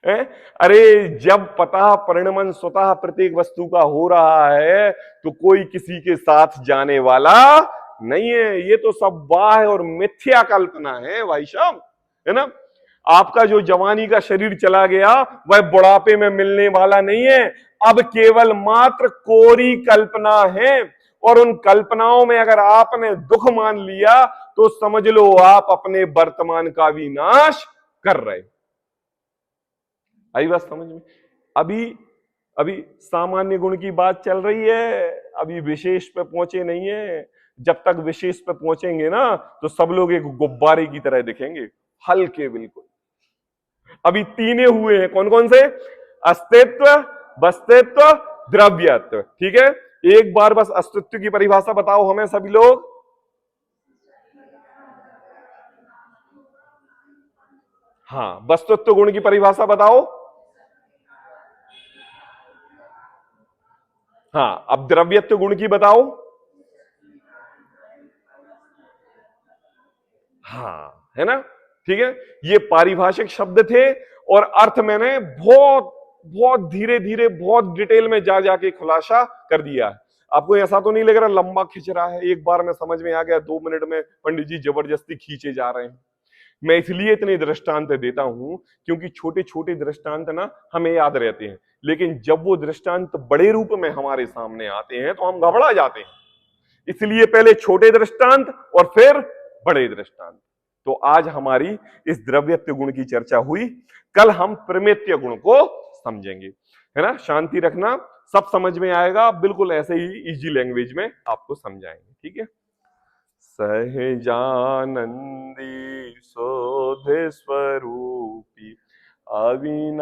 Speaker 1: हैं? अरे जब पता परिणमन स्वतः प्रत्येक वस्तु का हो रहा है तो कोई किसी के साथ जाने वाला नहीं है। ये तो सब बाह्य और मिथ्या कल्पना है भाई साहब, है ना। आपका जो जवानी का शरीर चला गया वह बुढ़ापे में मिलने वाला नहीं है, अब केवल मात्र कोरी कल्पना है। और उन कल्पनाओं में अगर आपने दुख मान लिया तो समझ लो आप अपने वर्तमान का भी नाश कर रहे। आई बात समझ में? अभी अभी सामान्य गुण की बात चल रही है, अभी विशेष पे पहुंचे नहीं है। जब तक विशेष पे पहुंचेंगे ना तो सब लोग एक गुब्बारे की तरह दिखेंगे, हल्के बिल्कुल। अभी तीने हुए हैं, कौन कौन से? अस्तित्व, वस्तित्व, द्रव्यत्व। ठीक है, एक बार बस अस्तित्व की परिभाषा बताओ हमें सभी लोग। हाँ, वस्तुत्व गुण की परिभाषा बताओ। हाँ, अब द्रव्यत्व गुण की बताओ। हाँ, है ना। ठीक है, ये पारिभाषिक शब्द थे और अर्थ मैंने बहुत बहुत धीरे धीरे बहुत डिटेल में जा जाके खुलासा कर दिया है। आपको ऐसा तो नहीं लग रहा लंबा खिंच रहा है, एक बार में समझ में आ गया, 2 मिनट में पंडित जी जबरदस्ती खींचे जा रहे हैं। मैं इसलिए इतने दृष्टांत देता हूं क्योंकि छोटे छोटे दृष्टांत ना हमें याद रहते हैं, लेकिन जब वो दृष्टांत बड़े रूप में हमारे सामने आते हैं तो हम घबरा जाते हैं। इसलिए पहले छोटे दृष्टांत और फिर बड़े दृष्टांत। तो आज हमारी इस द्रव्यत्व गुण की चर्चा हुई, कल हम प्रमेत्य गुण को समझेंगे, है ना। शांति रखना, सब समझ में आएगा, बिल्कुल ऐसे ही इजी लैंग्वेज में आपको समझाएंगे, ठीक है। सहजानंदी शोध स्वरूपी अविना